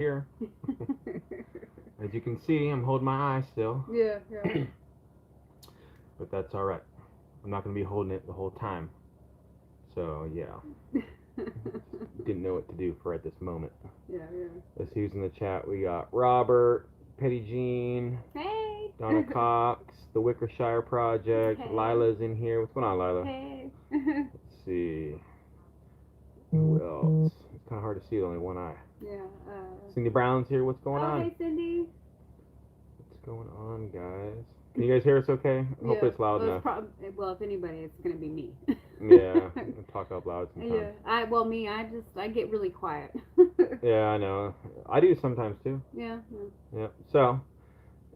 here. As you can see, I'm holding my eye still. Yeah, yeah. But that's all right. I'm not going to be holding it the whole time. So, yeah. Didn't know what to do for at this moment. Yeah, yeah. Let's see who's in the chat. We got Robert, Petty Jean, Hey. Donna Cox, the Wickershire Project. Hey. Lila's in here. What's going on, Lila? Hey. Let's see. Who else? It's kind of hard to see with only one eye. Yeah. Cindy Brown's here. What's going on? Hey, Cindy. What's going on, guys? Can you guys hear us okay? I hope it's loud enough. Well, if anybody, it's going to be me. Yeah, I talk up loud sometimes. Yeah, I get really quiet. Yeah, I know. I do sometimes too. Yeah. Yeah. So,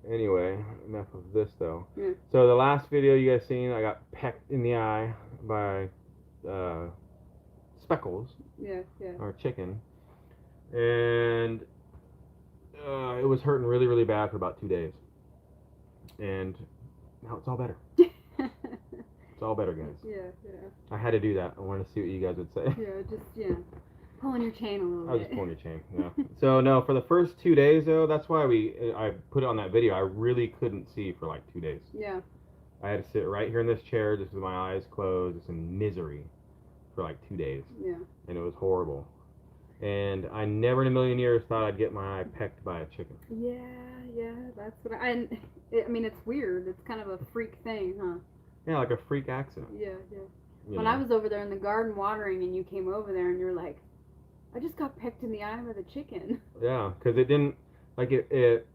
anyway, enough of this though. Yeah. So the last video you guys seen, I got pecked in the eye by Speckles. Yeah, yeah. Our chicken, and it was hurting really, really bad for about 2 days. And now it's all better. It's all better, guys. Yeah, yeah. I had to do that. I wanted to see what you guys would say. Yeah, pulling your chain a little bit. I was just pulling your chain, yeah. So, no, for the first 2 days, though, that's why I put it on that video. I really couldn't see for like 2 days. Yeah. I had to sit right here in this chair, just with my eyes closed, just in misery for like 2 days. Yeah. And it was horrible. And I never in a million years thought I'd get my eye pecked by a chicken. Yeah, that's what I mean, it's weird. It's kind of a freak thing, huh? Yeah, like a freak accident. Yeah. When I was over there in the garden watering and you came over there and you're like, I just got pecked in the eye by the chicken. Yeah, because it didn't, like it,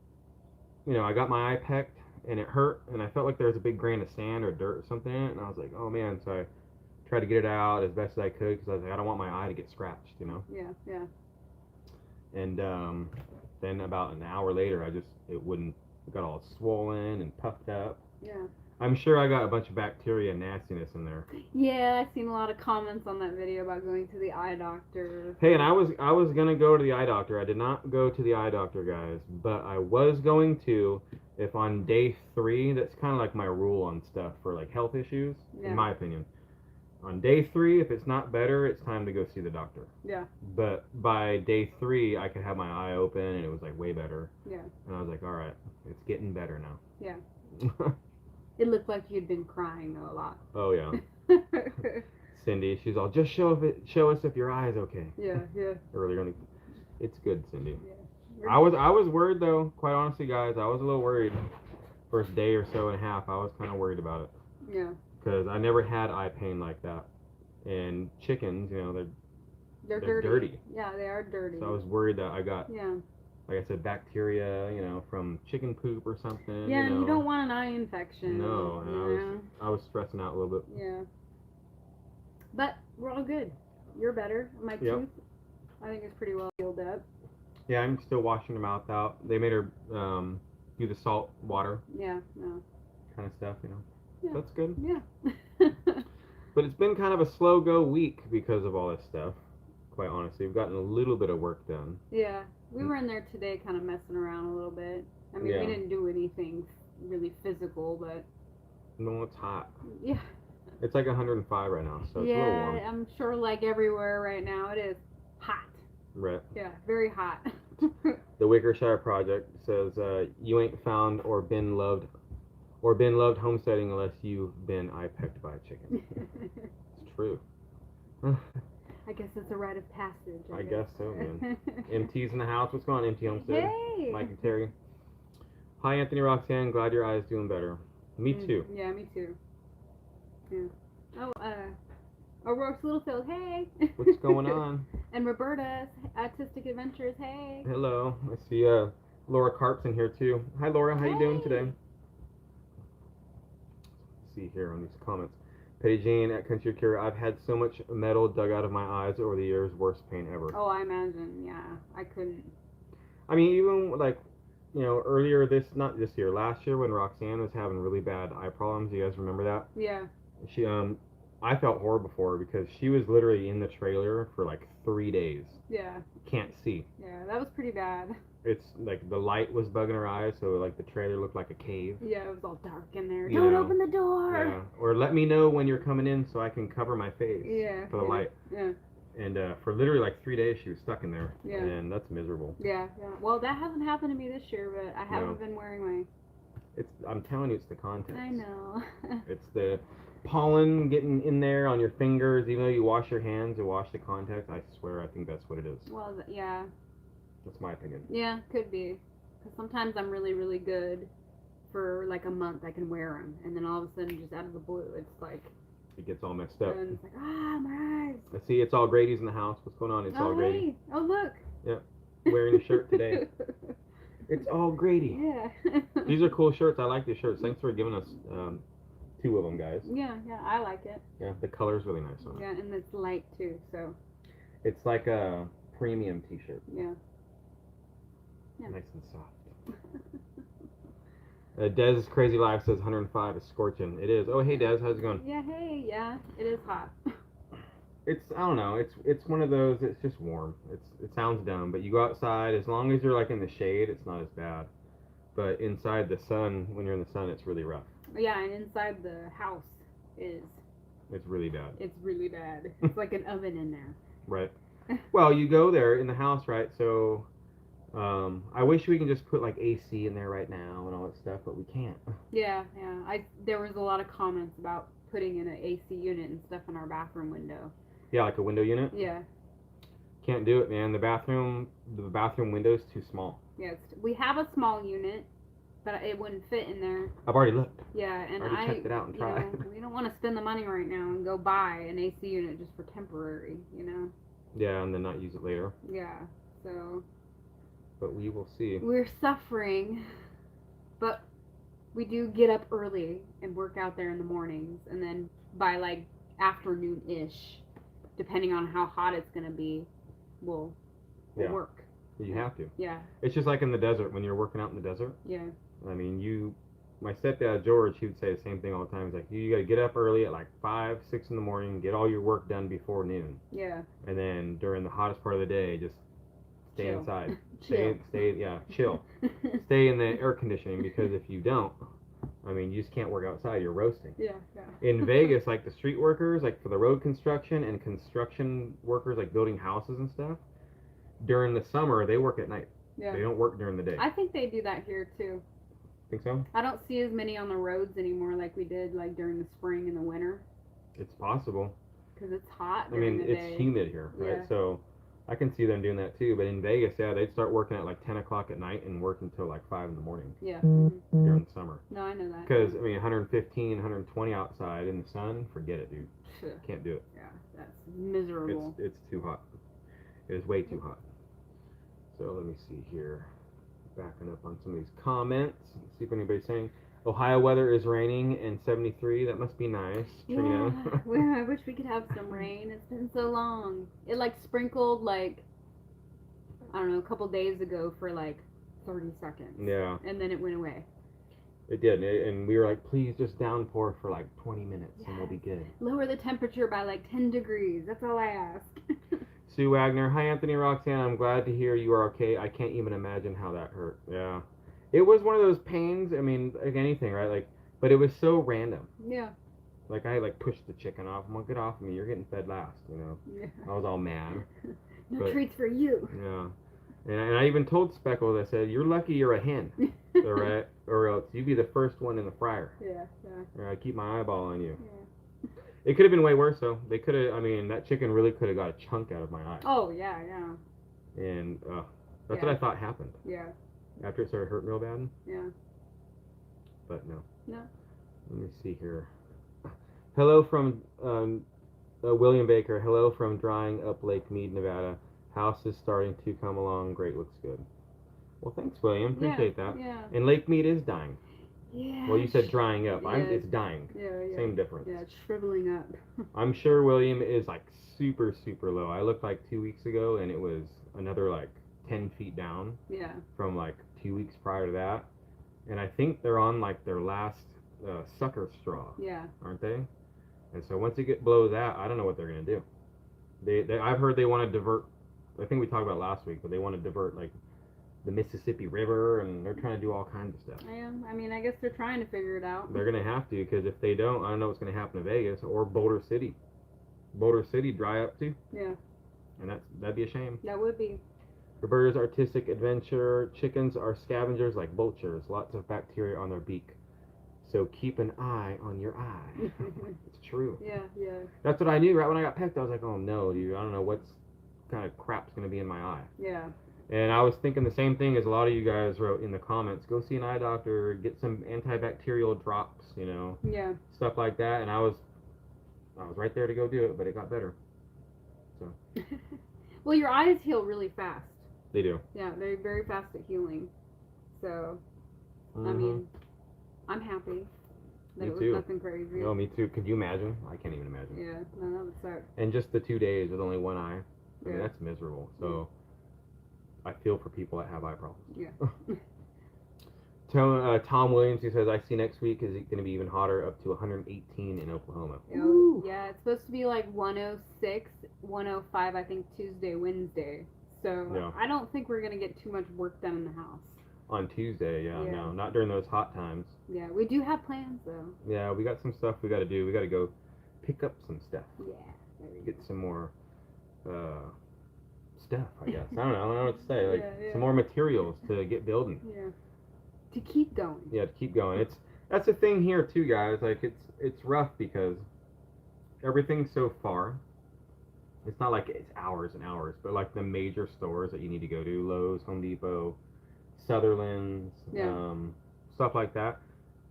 I got my eye pecked and it hurt and I felt like there was a big grain of sand or dirt or something in it, and I was like, oh man, so I tried to get it out as best as I could because I was like, I don't want my eye to get scratched, Yeah. And then about an hour later, it got all swollen and puffed up. Yeah. I'm sure I got a bunch of bacteria and nastiness in there. Yeah, I've seen a lot of comments on that video about going to the eye doctor. Hey, and I was gonna go to the eye doctor. I did not go to the eye doctor, guys, but I was going to if on day 3. That's kind of like my rule on stuff for like health issues, in my opinion. On day 3, if it's not better, it's time to go see the doctor. Yeah. But by day 3, I could have my eye open and it was like way better. Yeah. And I was like, all right, it's getting better now. Yeah. It looked like you'd been crying though a lot. Oh yeah. Cindy, she's all, just show us if your eye is okay. Yeah. Earlier, it's good, Cindy. Yeah. I was worried though, quite honestly, guys. I was a little worried. First day or so and a half, I was kind of worried about it. Yeah. Because I never had eye pain like that. And chickens, they're dirty. Yeah, they are dirty. So I was worried that I got, yeah, like I said, bacteria, from chicken poop or something. Yeah, and you don't want an eye infection. No, and I was stressing out a little bit. Yeah. But we're all good. You're better. My tooth, I think, is pretty well healed up. Yeah, I'm still washing her mouth out. They made her do the salt water. Yeah, no. Kind of stuff, Yeah. That's good. Yeah. But it's been kind of a slow go week because of all this stuff, quite honestly. We've gotten a little bit of work done. Yeah. We were in there today kind of messing around a little bit. I mean, we didn't do anything really physical, but... No, it's hot. Yeah. It's like 105 right now, so it's a little warm. Yeah, I'm sure like everywhere right now it is hot. Right. Yeah, very hot. The Wickershire Project says, you ain't found or been loved homesteading unless you've been eye-pecked by a chicken. It's true. I guess it's a rite of passage. I guess so, man. MT's in the house. What's going on, MT Homestead? Hey! Mike and Terry. Hi, Anthony Roxanne. Glad your eye's doing better. Me too. Yeah, me too. Yeah. Oh, O'Rourke's Littlefield, hey! What's going on? And Roberta's Artistic Adventures, hey! Hello. I see Laura Carp's in here too. Hi, Laura. How you doing today? Let's see here on these comments. Petty Jean at Country Cure. I've had so much metal dug out of my eyes over the years. Worst pain ever. Oh, I imagine. Yeah, I couldn't. I mean, even like, earlier not this year, last year when Roxanne was having really bad eye problems. You guys remember that? Yeah. She I felt horrible for her because she was literally in the trailer for like 3 days. Yeah. Can't see. Yeah, that was pretty bad. It's like the light was bugging her eyes, so like the trailer looked like a cave. Yeah, it was all dark in there. Don't open the door. Yeah. Or let me know when you're coming in so I can cover my face. Yeah. For the light. Yeah. And for literally like 3 days, she was stuck in there. Yeah. And that's miserable. Yeah. Well, that hasn't happened to me this year, but I haven't been wearing my... I'm telling you, it's the contacts. I know. It's the pollen getting in there on your fingers, even though you wash your hands and wash the contacts. I swear, I think that's what it is. Well, yeah. That's my opinion. Yeah, could be. Because sometimes I'm really, really good for like a month. I can wear them, and then all of a sudden, just out of the blue, it's like... It gets all messed up. And it's like, my eyes. I see it's all Grady's in the house. What's going on? It's all Grady. Hey. Oh, look. Yep. Wearing the shirt today. It's all Grady. Yeah. These are cool shirts. I like these shirts. Thanks for giving us 2 of them, guys. Yeah, I like it. Yeah, the color's really nice on it. Yeah, and it's light too, so. It's like a premium t-shirt. Yeah. Nice and soft. Dez's Crazy Life says 105 is scorching. It is. Oh, hey, Dez. How's it going? Yeah, hey. Yeah, it is hot. I don't know, it's one of those, it's just warm. It sounds dumb, but you go outside, as long as you're like in the shade, it's not as bad. But inside the sun, when you're in the sun, it's really rough. Yeah, and inside the house it's really bad. It's really bad. It's like an oven in there. Right. Well, you go there in the house, right? So, I wish we can just put like AC in there right now and all that stuff, but we can't. Yeah. There was a lot of comments about putting in an AC unit and stuff in our bathroom window. Yeah, like a window unit? Yeah. Can't do it, man. The bathroom window's too small. Yeah, we have a small unit, but it wouldn't fit in there. I've already looked. Yeah, and I checked it out and tried. We don't want to spend the money right now and go buy an AC unit just for temporary, Yeah, and then not use it later. Yeah, so. But we will see. We're suffering, but we do get up early and work out there in the mornings, and then by like afternoon-ish, depending on how hot it's going to be, we'll work. You have to. Yeah. It's just like in the desert, when you're working out in the desert. Yeah. I mean, my stepdad, George, he would say the same thing all the time. He's like, you got to get up early at like 5, 6 in the morning, get all your work done before noon. Yeah. And then during the hottest part of the day, just stay inside. Chill. Chill. Stay in the air conditioning, because if you don't, I mean, you just can't work outside. You're roasting. Yeah. In Vegas, like the street workers, like for the road construction and construction workers, like building houses and stuff, during the summer, they work at night. Yeah. They don't work during the day. I think they do that here, too. Think so? I don't see as many on the roads anymore like we did like during the spring and the winter. It's possible. Because it's hot I during mean, the it's day. humid here, right? Yeah. So I can see them doing that too. But in Vegas, yeah, they'd start working at like 10 o'clock at night and work until like 5 in the morning. Yeah. During the summer. No, I know that. Because, I mean, 115, 120 outside in the sun, forget it, dude. Can't do it. Yeah, that's miserable. It's too hot. It is way too hot. So let me see here. Backing up on some of these comments. Let's see if anybody's saying Ohio weather is raining and 73. That must be nice. Trina. Yeah. Well, I wish we could have some rain. It's been so long. It like sprinkled like, I don't know, a couple days ago for like 30 seconds. Yeah. And then it went away. It did. And we were like, please just downpour for like 20 minutes and we'll be good. Lower the temperature by like 10 degrees. That's all I ask. Sue Wagner, hi Anthony Roxanne, I'm glad to hear you are okay. I can't even imagine how that hurt. Yeah. It was one of those pains, I mean, like anything, right? Like, but it was so random. Yeah. Like, I like pushed the chicken off. I'm like, get off of me, you're getting fed last, Yeah. I was all mad. No treats for you. Yeah. And I even told Speckles, I said, you're lucky you're a hen, all right? Or else you'd be the first one in the fryer. Yeah. Or I'd keep my eyeball on you. Yeah. It could have been way worse, though. They could have, I mean, that chicken really could have got a chunk out of my eye. Oh, yeah. And that's what I thought happened. Yeah. After it started hurting real bad. Yeah. But no. No. Let me see here. Hello from William Baker. Hello from drying up Lake Mead, Nevada. House is starting to come along. Great, looks good. Well, thanks, William. Appreciate that. Yeah. And Lake Mead is dying. Yeah. Well, you said drying up. Yeah. It's dying. Yeah. Same difference. Yeah, it's shriveling up. I'm sure William is like super, super low. I looked like 2 weeks ago and it was another like 10 feet down. Yeah. From like 2 weeks prior to that. And I think they're on like their last sucker straw. Yeah. Aren't they? And so once it get below that, I don't know what they're going to do. I've heard they want to divert, I think we talked about last week, but they want to divert like the Mississippi River, and they're trying to do all kinds of stuff. Yeah, I mean, I guess they're trying to figure it out. They're going to have to, because if they don't, I don't know what's going to happen to Vegas or Boulder City. Boulder City dry up too. Yeah. And that'd be a shame. That would be. For birds, artistic adventure. Chickens are scavengers like vultures. Lots of bacteria on their beak. So keep an eye on your eye. It's true. Yeah, yeah. That's what I knew right when I got pecked. I was like, oh no, dude, I don't know what kind of crap's going to be in my eye. Yeah. And I was thinking the same thing as a lot of you guys wrote in the comments. Go see an eye doctor, get some antibacterial drops, you know. Yeah. Stuff like that. And I was right there to go do it, but it got better. So. Well, your eyes heal really fast. They do. Yeah, they're very fast at healing. So, Mm-hmm. I mean, I'm happy that Me it was too. nothing crazy. Oh, me too. Could you imagine? I can't even imagine. Yeah, no, that would suck. And just the 2 days with only one eye. I mean, Yeah. that's miserable. So, I feel for people that have eye problems. Yeah. Tom Williams, he says, I see next week is going to be even hotter, up to 118 in Oklahoma. Oh, yeah, it's supposed to be like 106, 105, I think, Tuesday, Wednesday. So, Yeah. I don't think we're going to get too much work done in the house. On Tuesday, yeah, Yeah. no, not during those hot times. Yeah, we do have plans, though. Yeah, we got some stuff we got to do. We got to go pick up some stuff. Yeah. There we Get go. some more stuff, I guess. I don't know what to say. Like, Yeah. some more materials to get building. Yeah. To keep going. Yeah, to keep going. That's the thing here too, guys. Like it's rough because everything's so far. It's not like it's hours and hours, but like the major stores that you need to go to, Lowe's, Home Depot, Sutherland's, Yeah. stuff like that.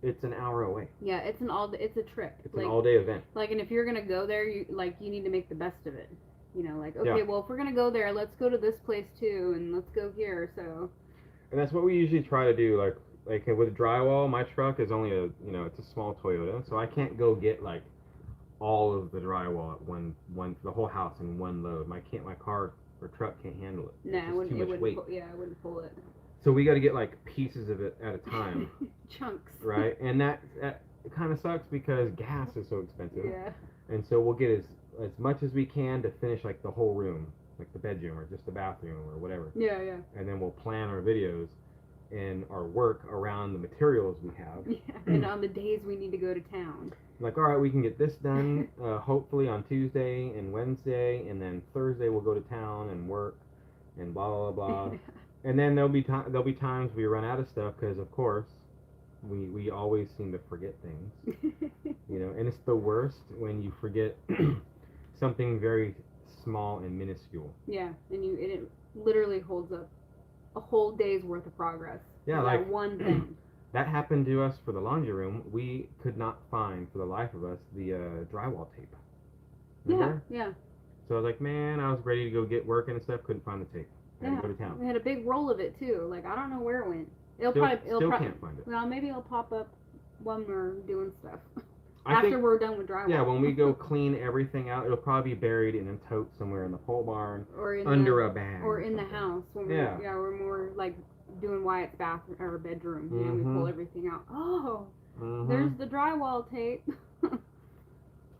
It's an hour away. Yeah, it's a trip. It's like, an all-day event. Like, and if you're gonna go there, you need to make the best of it. You know, like, okay, Yeah. well, if we're gonna go there, let's go to this place too, and let's go here. So. And that's what we usually try to do. Like with drywall, my truck is only it's a small Toyota, so I can't go get like all of the drywall at one the whole house in one load. My car or truck can't handle it. Nah, It's too much weight. I wouldn't pull it. So we got to get like pieces of it at a time, Chunks. right? And that it kind of sucks because gas is so expensive. Yeah. And so we'll get as much as we can to finish like the whole room, like the bedroom or just the bathroom or whatever. Yeah, yeah. And then we'll plan our videos and our work around the materials we have. Yeah. And on the days we need to go to town. Like, all right, we can get this done hopefully on Tuesday and Wednesday, and then Thursday we'll go to town and work and blah blah blah. Blah. And then there'll be times we run out of stuff because of course we always seem to forget things, you know. And it's the worst when you forget something very small and minuscule. Yeah, and it literally holds up a whole day's worth of progress. Yeah, like like one thing. That happened to us for the laundry room. We could not find, for the life of us, the drywall tape. Remember? Yeah. So I was like, man, I was ready to go get working and stuff. Couldn't find the tape. Had to go to town. We had a big roll of it too. Like, I don't know where it went. It'll Still probably can't find it. Well, maybe it'll pop up when we're doing stuff. I After think, we're done with drywall. yeah, when we go clean everything out, it'll probably be buried in a tote somewhere in the pole barn or in under a bag. or in the something. house when Yeah. we're more like doing Wyatt's bathroom or bedroom. You know, we pull everything out. Oh, there's the drywall tape.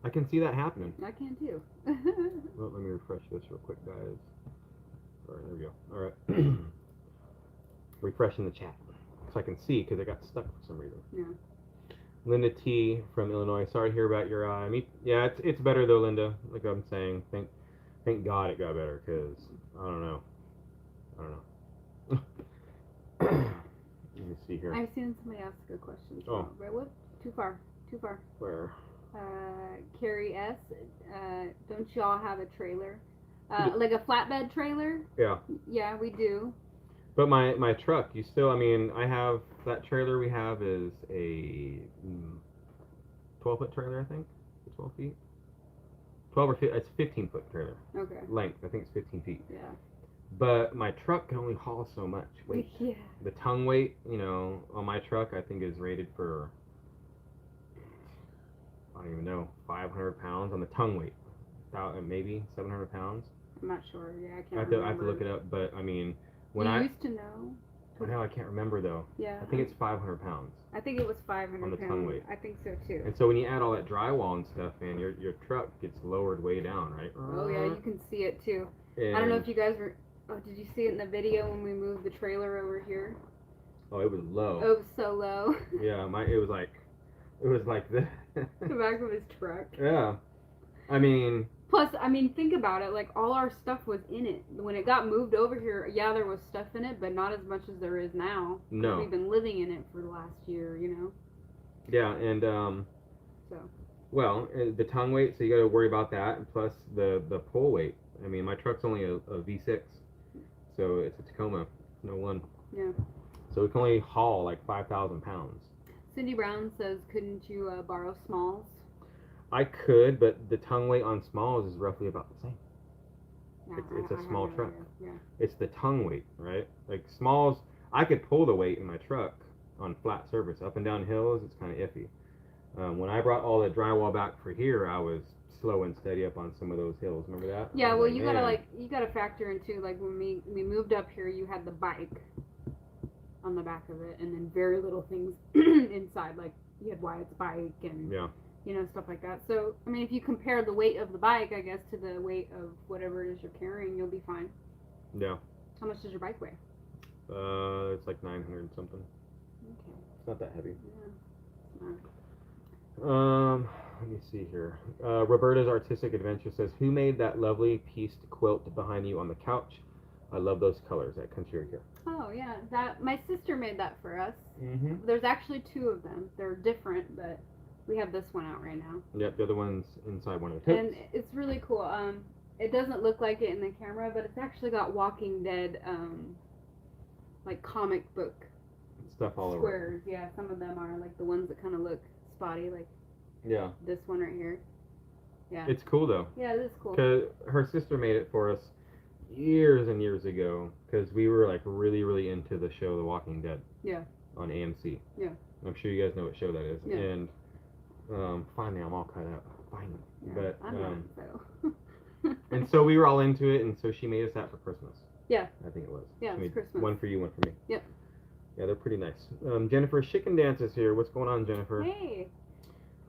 I can see that happening. I can too. Well, let me refresh this real quick, guys. Alright, there we go. Alright. Refreshing the chat. So I can see because I got stuck for some reason. Yeah. Linda T from Illinois. Sorry to hear about your eye. Yeah, it's better though, Linda. Like I'm saying, thank God it got better because I don't know. Let me see here. I've seen somebody ask a question. Oh. Right, what? Too far. Where? Carrie S. Don't y'all have a trailer? Like a flatbed trailer? Yeah. Yeah, we do. But my truck, I have that trailer we have is a 12-foot trailer, I think. 12 feet. 12 or 15, it's a 15-foot trailer. Okay. Length, I think it's 15 feet. Yeah. But my truck can only haul so much weight. Yeah. The tongue weight, on my truck, I think is rated for, I don't even know, 500 pounds on the tongue weight. Maybe 700 pounds. I'm not sure. Yeah, I can't remember. I have to look it up, but I mean, you used to know. I can't remember though. Yeah. I think it's 500 pounds. I think it was 500 on the pounds. tongue weight. I think so too. And so when you add all that drywall and stuff, man, your truck gets lowered way down, right? Oh yeah, you can see it too. And I don't know if you guys were. Oh, did you see it in the video when we moved the trailer over here? Oh, it was low. Oh, it was so low. Yeah, it was like this. The back of his truck. Yeah. I mean, Plus, I mean, think about it. Like, all our stuff was in it. When it got moved over here, yeah, there was stuff in it, but not as much as there is now. No. We've been living in it for the last year, you know? Yeah, and, So. well, the tongue weight, so you got to worry about that, and plus the pull weight. I mean, my truck's only a V6, so it's a Tacoma, no one. Yeah. So we can only haul like 5,000 pounds. Cindy Brown says, couldn't you borrow smalls? I could, but the tongue weight on smalls is roughly about the same. Yeah, It's a small truck. Yeah. It's the tongue weight, right? Like smalls, I could pull the weight in my truck on flat surface. Up and down hills, it's kind of iffy. When I brought all the drywall back for here, I was slow and steady up on some of those hills. Remember that? Yeah, well, you gotta factor into, like, when we moved up here, you had the bike on the back of it, and then very little things inside, like you had Wyatt's bike and you know, stuff like that. So, I mean, if you compare the weight of the bike, I guess, to the weight of whatever it is you're carrying, you'll be fine. Yeah. How much does your bike weigh? It's like 900 and something. Okay. It's not that heavy. Yeah. All right. Let me see here. Roberta's Artistic Adventure says, who made that lovely pieced quilt behind you on the couch? I love those colors at Country Roadcure. Oh, yeah. That my sister made that for us. Mm-hmm. There's actually 2 of them. They're different, but we have this one out right now. Yep, the other one's inside one of the totes. And it's really cool. It doesn't look like it in the camera, but it's actually got Walking Dead, like comic book stuff all over. Squares. Yeah, some of them are like the ones that kind of look spotty, like this one right here. Yeah. It's cool though. Yeah, it is cool. Cause her sister made it for us years and years ago, because we were like really, really into the show The Walking Dead. Yeah. On AMC. Yeah. I'm sure you guys know what show that is. Yeah. And finally, I'm all caught up. Finally. Yeah, But I'm not, so. and so we were all into it, and so she made us that for Christmas. Yeah. I think it was. Yeah, she it's Christmas. One for you, one for me. Yep. Yeah, they're pretty nice. Jennifer Chicken Dance is here. What's going on, Jennifer? Hey.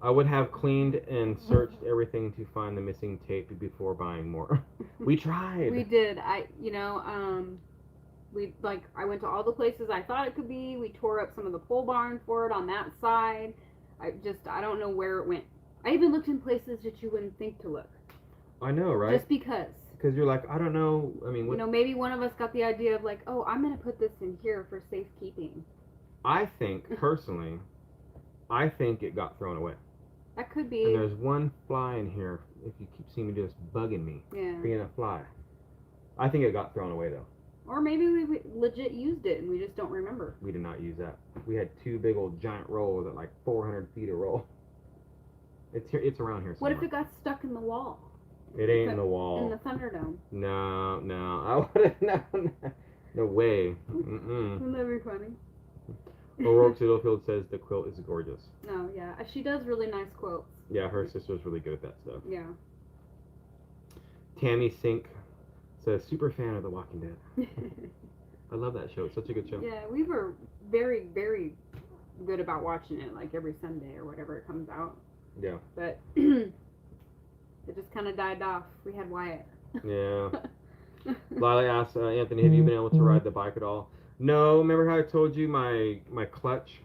I would have cleaned and searched everything to find the missing tape before buying more. We tried. We did. I went to all the places I thought it could be. We tore up some of the pole barn for it on that side. I don't know where it went. I even looked in places that you wouldn't think to look. I know, right? Just because. Because you're like, I don't know. I mean, what? You know, maybe one of us got the idea of like, oh, I'm going to put this in here for safekeeping. I think, personally, it got thrown away. That could be. And there's one fly in here, if you keep seeing me just bugging me. Yeah. Being a fly. I think it got thrown away, though. Or maybe we legit used it and we just don't remember. We did not use that. We had 2 big old giant rolls at like 400 feet a roll. It's here. It's around here somewhere. What if it got stuck in the wall? It ain't in the wall. In the Thunderdome. No. I wouldn't. No way. Wouldn't that be funny? O'Rourke Littlefield says the quilt is gorgeous. Oh, yeah. She does really nice quilts. Yeah, her sister's really good at that stuff. Yeah. Tammy Sink says, super fan of The Walking Dead. I love that show. It's such a good show. Yeah, we were very, very good about watching it, like every Sunday or whatever it comes out. Yeah. But it just kind of died off. We had Wyatt. Yeah. Lila asks, Anthony, have you been able to ride the bike at all? No. Remember how I told you my clutch,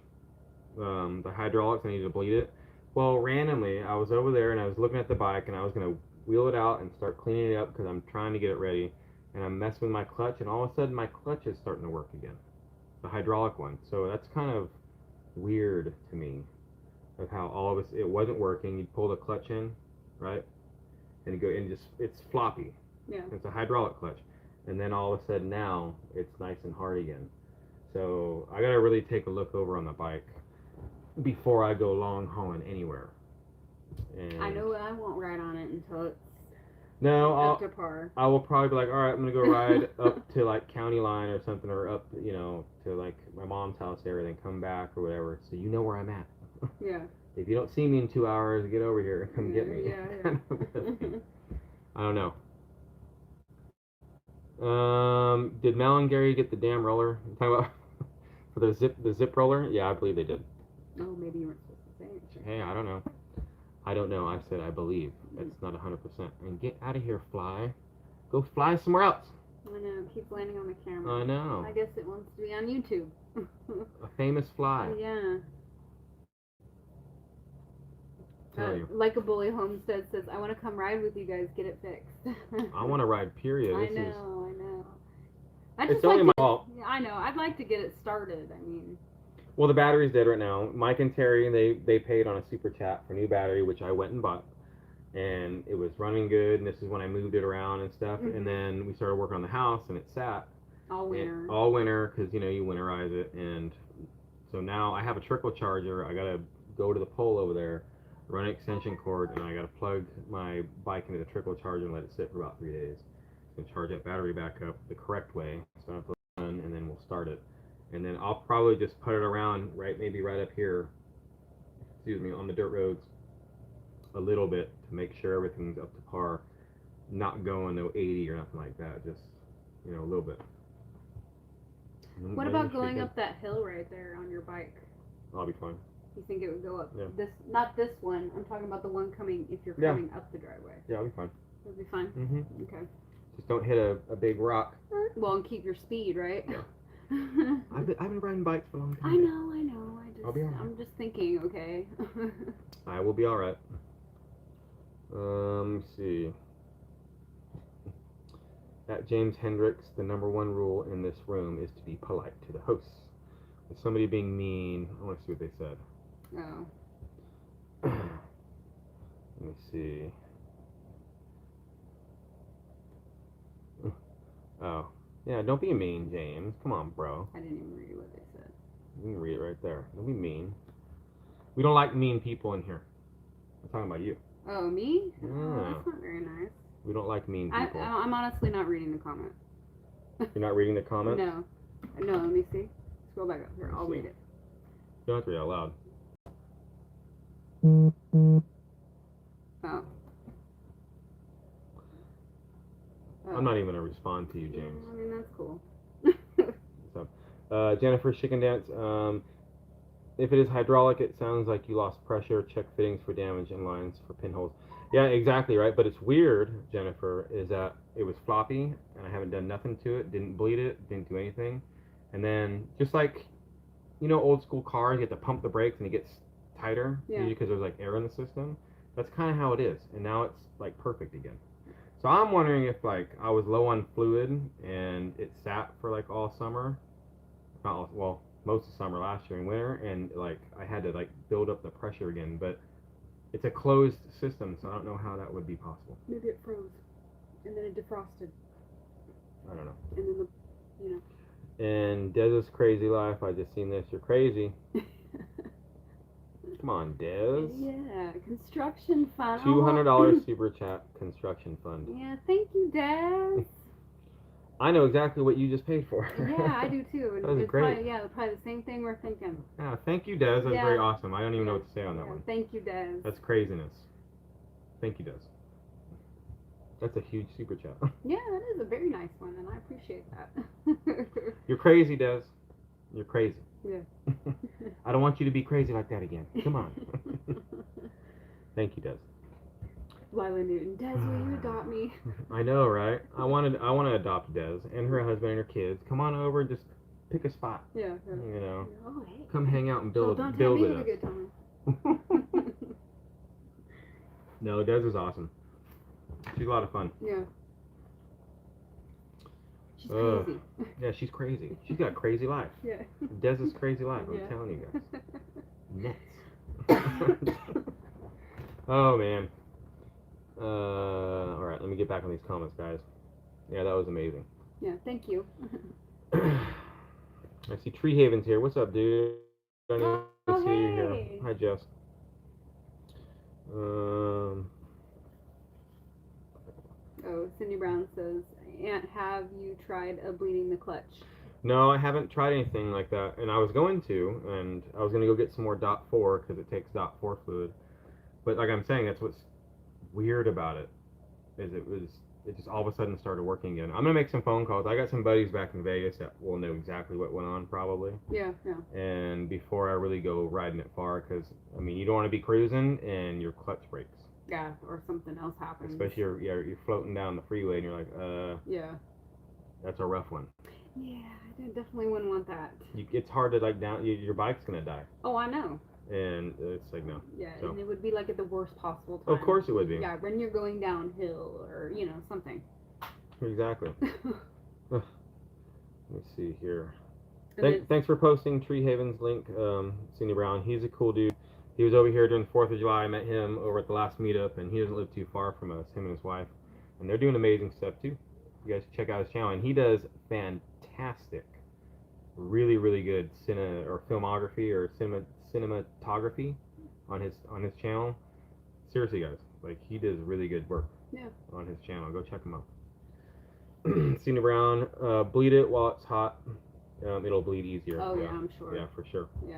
the hydraulics, I needed to bleed it? Well, randomly, I was over there and I was looking at the bike and I was going to wheel it out and start cleaning it up because I'm trying to get it ready. And I'm messing with my clutch, and all of a sudden my clutch is starting to work again. The hydraulic one. So that's kind of weird to me, of how all of us, it wasn't working. You pull the clutch in, right? And you go in, it's floppy. Yeah. It's a hydraulic clutch. And then all of a sudden now it's nice and hard again. So I gotta really take a look over on the bike before I go long hauling anywhere. And I know I won't ride on it until it's up to par. I will probably be like, all right, I'm gonna go ride up to like county line or something, or up, you know, to like my mom's house there, and then come back or whatever, so you know where I'm at. Yeah. If you don't see me in 2 hours, get over here and come get me. Yeah. I don't know. Did Mel and Gary get the damn roller? You talking about for the zip roller? Yeah, I believe they did. Oh, maybe you weren't supposed to say it. Hey, I don't know. I said I believe. It's not 100%. And get out of here, fly. Go fly somewhere else. I know. It keeps landing on the camera. I know. I guess it wants to be on YouTube. A famous fly. Yeah. telling you. Like a Bully Homestead says, I want to come ride with you guys, get it fixed. I want to ride, period. I know. It's only my fault. I know. I'd like to get it started. I mean. Well, the battery's dead right now. Mike and Terry, they paid on a super chat for a new battery, which I went and bought. And it was running good, and this is when I moved it around and stuff. Mm-hmm. And then we started working on the house, and it sat. All winter. All winter, because, you know, you winterize it. And so now I have a trickle charger. I got to go to the pole over there, run an extension cord, and I got to plug my bike into the trickle charger and let it sit for about 3 days. And charge that battery back up the correct way. So I have to run, and then we'll start it. And then I'll probably just put it around maybe right up here, on the dirt roads a little bit to make sure everything's up to par, not going no 80 or nothing like that, just, you know, a little bit. What about going up that hill right there on your bike? I'll be fine. You think it would go up? Yeah. Not this one. I'm talking about the one coming if you're coming up the driveway. Yeah, I'll be fine. It'll be fine? Mm-hmm. Okay. Just don't hit a big rock. Well, and keep your speed, right? Yeah. I've been riding bikes for a long time. I know. I'll be all right. I'm just thinking, okay. I will be all right. Let me see. At James Hendricks, the number one rule in this room is to be polite to the hosts. With somebody being mean, I want to see what they said. Oh. Let me see. Oh. Yeah, don't be mean, James. Come on, bro. I didn't even read what they said. You can read it right there. Don't be mean. We don't like mean people in here. I'm talking about you. Oh, me? Yeah. Oh, that's not very nice. We don't like mean people. I'm honestly not reading the comment. You're not reading the comments? No. No, let me see. Scroll back up here. I'll read it. You don't have to read out loud. Oh. I'm not even going to respond to you, James. I mean, that's cool. So, Jennifer's Chicken Dance. If it is hydraulic, it sounds like you lost pressure. Check fittings for damage and lines for pinholes. Yeah, exactly, right? But it's weird, Jennifer, is that it was floppy, and I haven't done nothing to it. Didn't bleed it. Didn't do anything. And then, just like, you know, old school cars, you have to pump the brakes, and it gets tighter. Yeah. Because there's, like, air in the system. That's kind of how it is. And now it's, like, perfect again. So I'm wondering if, like, I was low on fluid, and it sat for, like, all summer. Not all, well, most of summer last year and winter, and, like, I had to, like, build up the pressure again. But it's a closed system, so I don't know how that would be possible. Maybe it froze, and then it defrosted. I don't know. And then you know. And Dez's crazy life, I just seen this. You're crazy. Come on, Dez. Yeah, construction fund. $200 super chat, construction fund. Yeah, thank you, Dez. I know exactly what you just paid for. Yeah, I do too. That was it's great. Probably the same thing we're thinking. Yeah, thank you, Dez. That's very awesome. I don't even know what to say on that one. Thank you, Dez. That's craziness. Thank you, Dez. That's a huge super chat. Yeah, that is a very nice one, and I appreciate that. You're crazy, Dez. You're crazy. Yeah. I don't want you to be crazy like that again. Come on. Thank you, Dez. Lila Newton, Dez, will you adopt me? I know, right? I want to adopt Dez and her husband and her kids. Come on over, just pick a spot. Yeah. You know. Oh, hey. Come hang out and build don't build tell me with have a us. good time. No, Dez is awesome. She's a lot of fun. Yeah. She's crazy. Yeah, she's crazy. She's got a crazy life. Yeah. Dez's crazy life, I'm Yeah. telling you guys. Nuts. Oh, man. Alright, let me get back on these comments, guys. Yeah, that was amazing. Yeah, thank you. I see Tree Haven's here. What's up, dude? I need to see you here. Hey. Hi, Jess. Oh, Cindy Brown says, Aunt, have you tried bleeding the clutch? No, I haven't tried anything like that, and I was going to, and I was going to go get some more .4 because it takes .4 fluid. But like I'm saying, that's what's weird about it, is it just all of a sudden started working again. I'm going to make some phone calls. I got some buddies back in Vegas that will know exactly what went on, probably. Yeah. And before I really go riding it far, because, I mean, you don't want to be cruising and your clutch breaks. Yeah, or something else happens. Especially you're floating down the freeway and you're like, yeah. That's a rough one. Yeah, I definitely wouldn't want that. It's hard to, like, your bike's going to die. Oh, I know. And it's like, no. Yeah, So. and it would be like at the worst possible time. Of course it would be. Yeah, when you're going downhill or, you know, something. Exactly. Let me see here. Then, Thanks for posting Tree Haven's link, Cindy Brown. He's a cool dude. He was over here during the 4th of July. I met him over at the last meetup, and he doesn't live too far from us, him and his wife. And they're doing amazing stuff, too. You guys check out his channel. And he does fantastic, really, really good filmography or cinematography on his channel. Seriously, guys. Like, he does really good work on his channel. Go check him out. Cindy Brown, bleed it while it's hot. It'll bleed easier. oh yeah, I'm sure. Yeah, for sure. Yeah.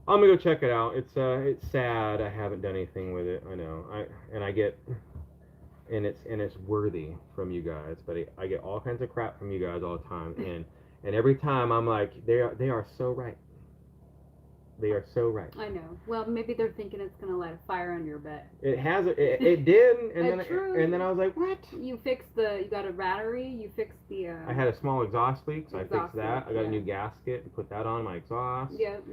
I'm gonna go check it out. It's sad I haven't done anything with it. I know. It's worthy from you guys, but I get all kinds of crap from you guys all the time, and every time I'm like, they are so right. They are so right. I know. Well, maybe they're thinking it's gonna light a fire under your butt. It has. It did, and True. then I was like, what? You got a battery. You fixed the. I had a small exhaust leak, so I fixed that. I got yeah. a new gasket and put that on my exhaust. Yep.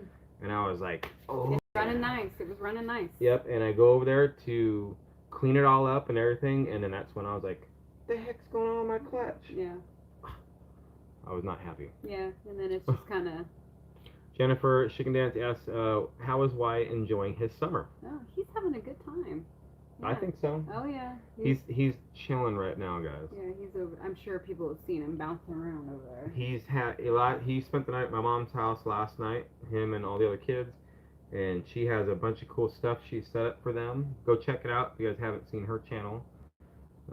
And I was like, oh. It's running nice. It was running nice. Yep. And I go over there to clean it all up and everything, and then that's when I was like, the heck's going on with my clutch? Yeah. I was not happy. Yeah, and then it's just kind of. Jennifer Chicken Dance asks, how is Wyatt enjoying his summer? Oh, he's having a good time. Yeah. I think so. Oh yeah. He's chilling right now, guys. Yeah, he's over. I'm sure people have seen him bouncing around over there. He's had a lot. He spent the night at my mom's house last night. Him and all the other kids, and she has a bunch of cool stuff she set up for them. Go check it out if you guys haven't seen her channel.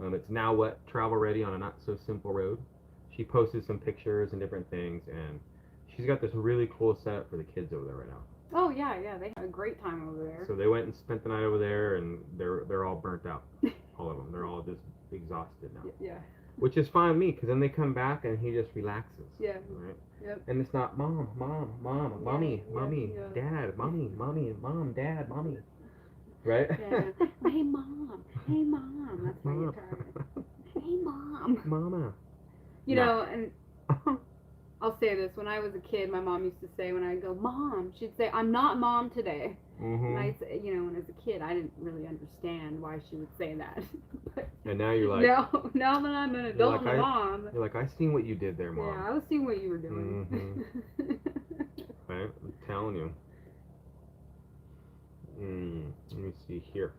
It's now what travel ready on a not so simple road. She posted some pictures and different things, and she's got this really cool setup for the kids over there right now. Oh yeah, they had a great time over there. So they went and spent the night over there, and they're all burnt out, all of them. They're all just exhausted now. Yeah. Which is fine with me, because then they come back and he just relaxes. Yeah. Right. Yep. And it's not mommy, dad, mom, dad, mommy. Right. Yeah. Hey mom. That's why you're tired. Hey mom. Mama. You know, and I'll say this, when I was a kid, my mom used to say, when I'd go, Mom, she'd say, I'm not mom today. And I say, you know, when as a kid, I didn't really understand why she would say that. But and now you're like, now that I'm an adult and a mom. You're like, I seen what you did there, Mom. Yeah, I was seeing what you were doing. Right? I'm telling you. Let me see here.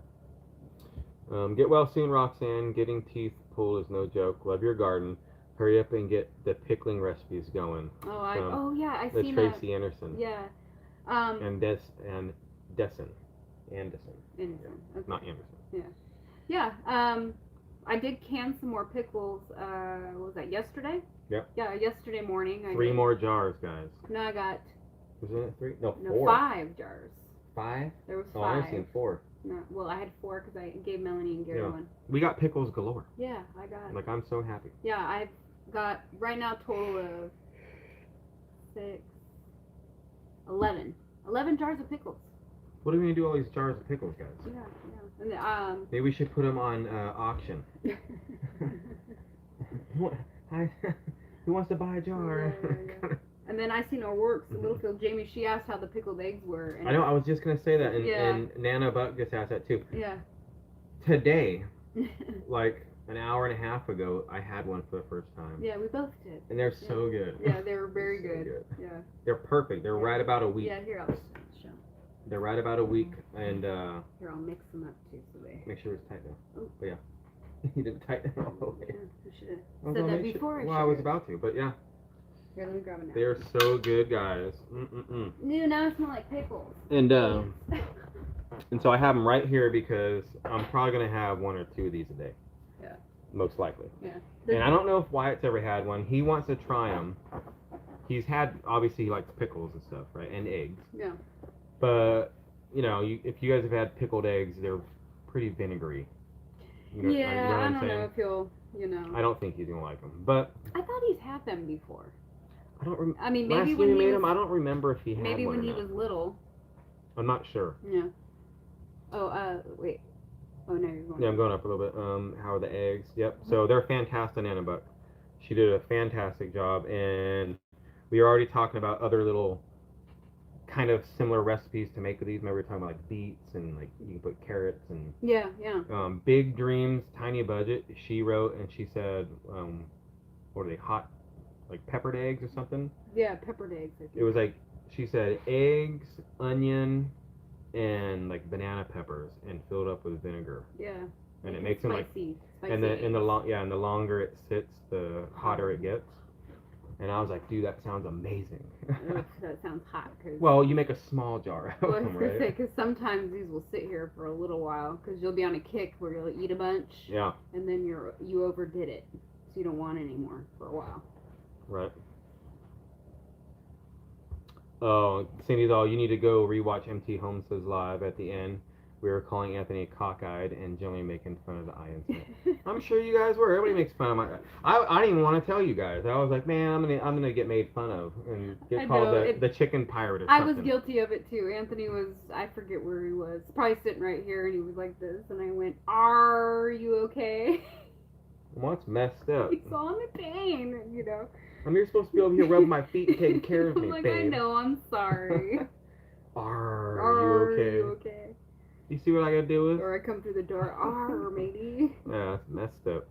Get well soon, Roxanne. Getting teeth pulled is no joke. Love your garden. Hurry up and get the pickling recipes going. Oh, I seen that. Tracy Anderson. Yeah. And Dessen. Anderson. Okay. Not Anderson. Yeah. Yeah. I did can some more pickles. What was that, yesterday? Yep. Yeah, yesterday morning. 3 more jars, guys. No, I got. Was it 3? No, 4. No, 5 jars. 5? There was 5. Oh, I've seen 4. No, well, I had 4 because I gave Melanie and Gary one. We got pickles galore. Yeah, I got. Like, I'm so happy. Yeah, I've got right now total of 11 jars of pickles. What are we gonna do with all these jars of pickles, guys? Yeah. And maybe we should put them on auction. Who wants to buy a jar? Yeah. And then I seen our works, Littlefield Jamie, she asked how the pickled eggs were. And I know, I was just gonna say that, and Nana Buck just asked that too. Yeah. Today, like an hour and a half ago, I had one for the first time. Yeah, we both did. And they're so good. Yeah, they were very good. Yeah. They're perfect. They're right about a week. Yeah, here, I'll show. They're right about a week, and here, I'll mix them up too, so they. Make sure it's tight though. Oh. But yeah, you didn't tighten it all the way. Yeah, you should have said that before. Well, I was about to, but yeah. Here, let me grab it now. They're so good, guys. Now I smell like pickles. And so I have them right here because I'm probably gonna have 1 or 2 of these a day. Yeah. Most likely. Yeah. And I don't know if Wyatt's ever had one. He wants to try them. He's had, obviously he likes pickles and stuff, right? And eggs. Yeah. But, you know, if you guys have had pickled eggs, they're pretty vinegary. I don't know if he'll, I don't think he's gonna like them. But I thought he's had them before. I don't remember. I mean, maybe when he made them, I don't remember if he had one. Maybe when he was little. I'm not sure. Yeah. Oh, wait. Oh, no, you're going. Yeah, I'm going up a little bit. How are the eggs? Yep. So they're fantastic, Nana Buck. She did a fantastic job, and we were already talking about other little kind of similar recipes to make with these. Remember we were talking about like beets and like you can put carrots and Yeah. big dreams, tiny budget. She wrote and she said, what are they, hot like peppered eggs or something? Yeah, peppered eggs. I think. It was like she said eggs, onion, and like banana peppers, and filled up with vinegar. Yeah. And it makes them like, spicy and the longer it sits, the hotter it gets. And I was like, dude, that sounds amazing. Ugh, that sounds hot. Well, you make a small jar out of them, right? Because sometimes these will sit here for a little while because you'll be on a kick where you'll eat a bunch. Yeah. And then you overdid it, so you don't want any more for a while. Right. Oh, Cindy's all, you need to go rewatch MT Homestead's live at the end. We were calling Anthony cockeyed and generally making fun of the eye incident. I'm sure you guys were. Everybody makes fun of my. I didn't even want to tell you guys. I was like, man, I'm gonna get made fun of and get called the chicken pirate or something. I was guilty of it too. Anthony was, I forget where he was, probably sitting right here, and he was like this, and I went, "Are you okay?" What's messed up? He saw the pain, you know. I mean, you're supposed to be over here rubbing my feet and taking care of me, like, babe. I know, I'm sorry. Are you okay? You see what I gotta deal with? Or I come through the door, maybe. Yeah, it's messed up.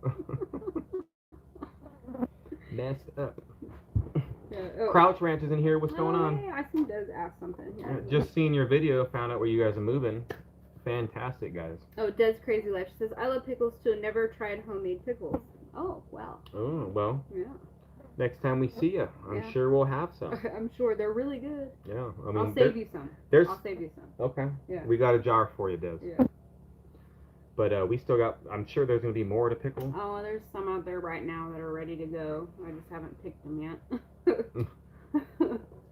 Messed up. Yeah, Crouch Ranch is in here. What's going on? I think Des asked something. Yeah. Just seen your video. Found out where you guys are moving. Fantastic, guys. Oh, Des Crazy Life. She says, I love pickles too. Never tried homemade pickles. Oh, wow. Oh, well. Yeah. Next time we see you, I'm sure we'll have some. I'm sure they're really good. Yeah, I mean, I'll save you some. I'll save you some. Okay. Yeah. We got a jar for you, Des. Yeah. But we still got. I'm sure there's gonna be more to pickle. Oh, there's some out there right now that are ready to go. I just haven't picked them yet.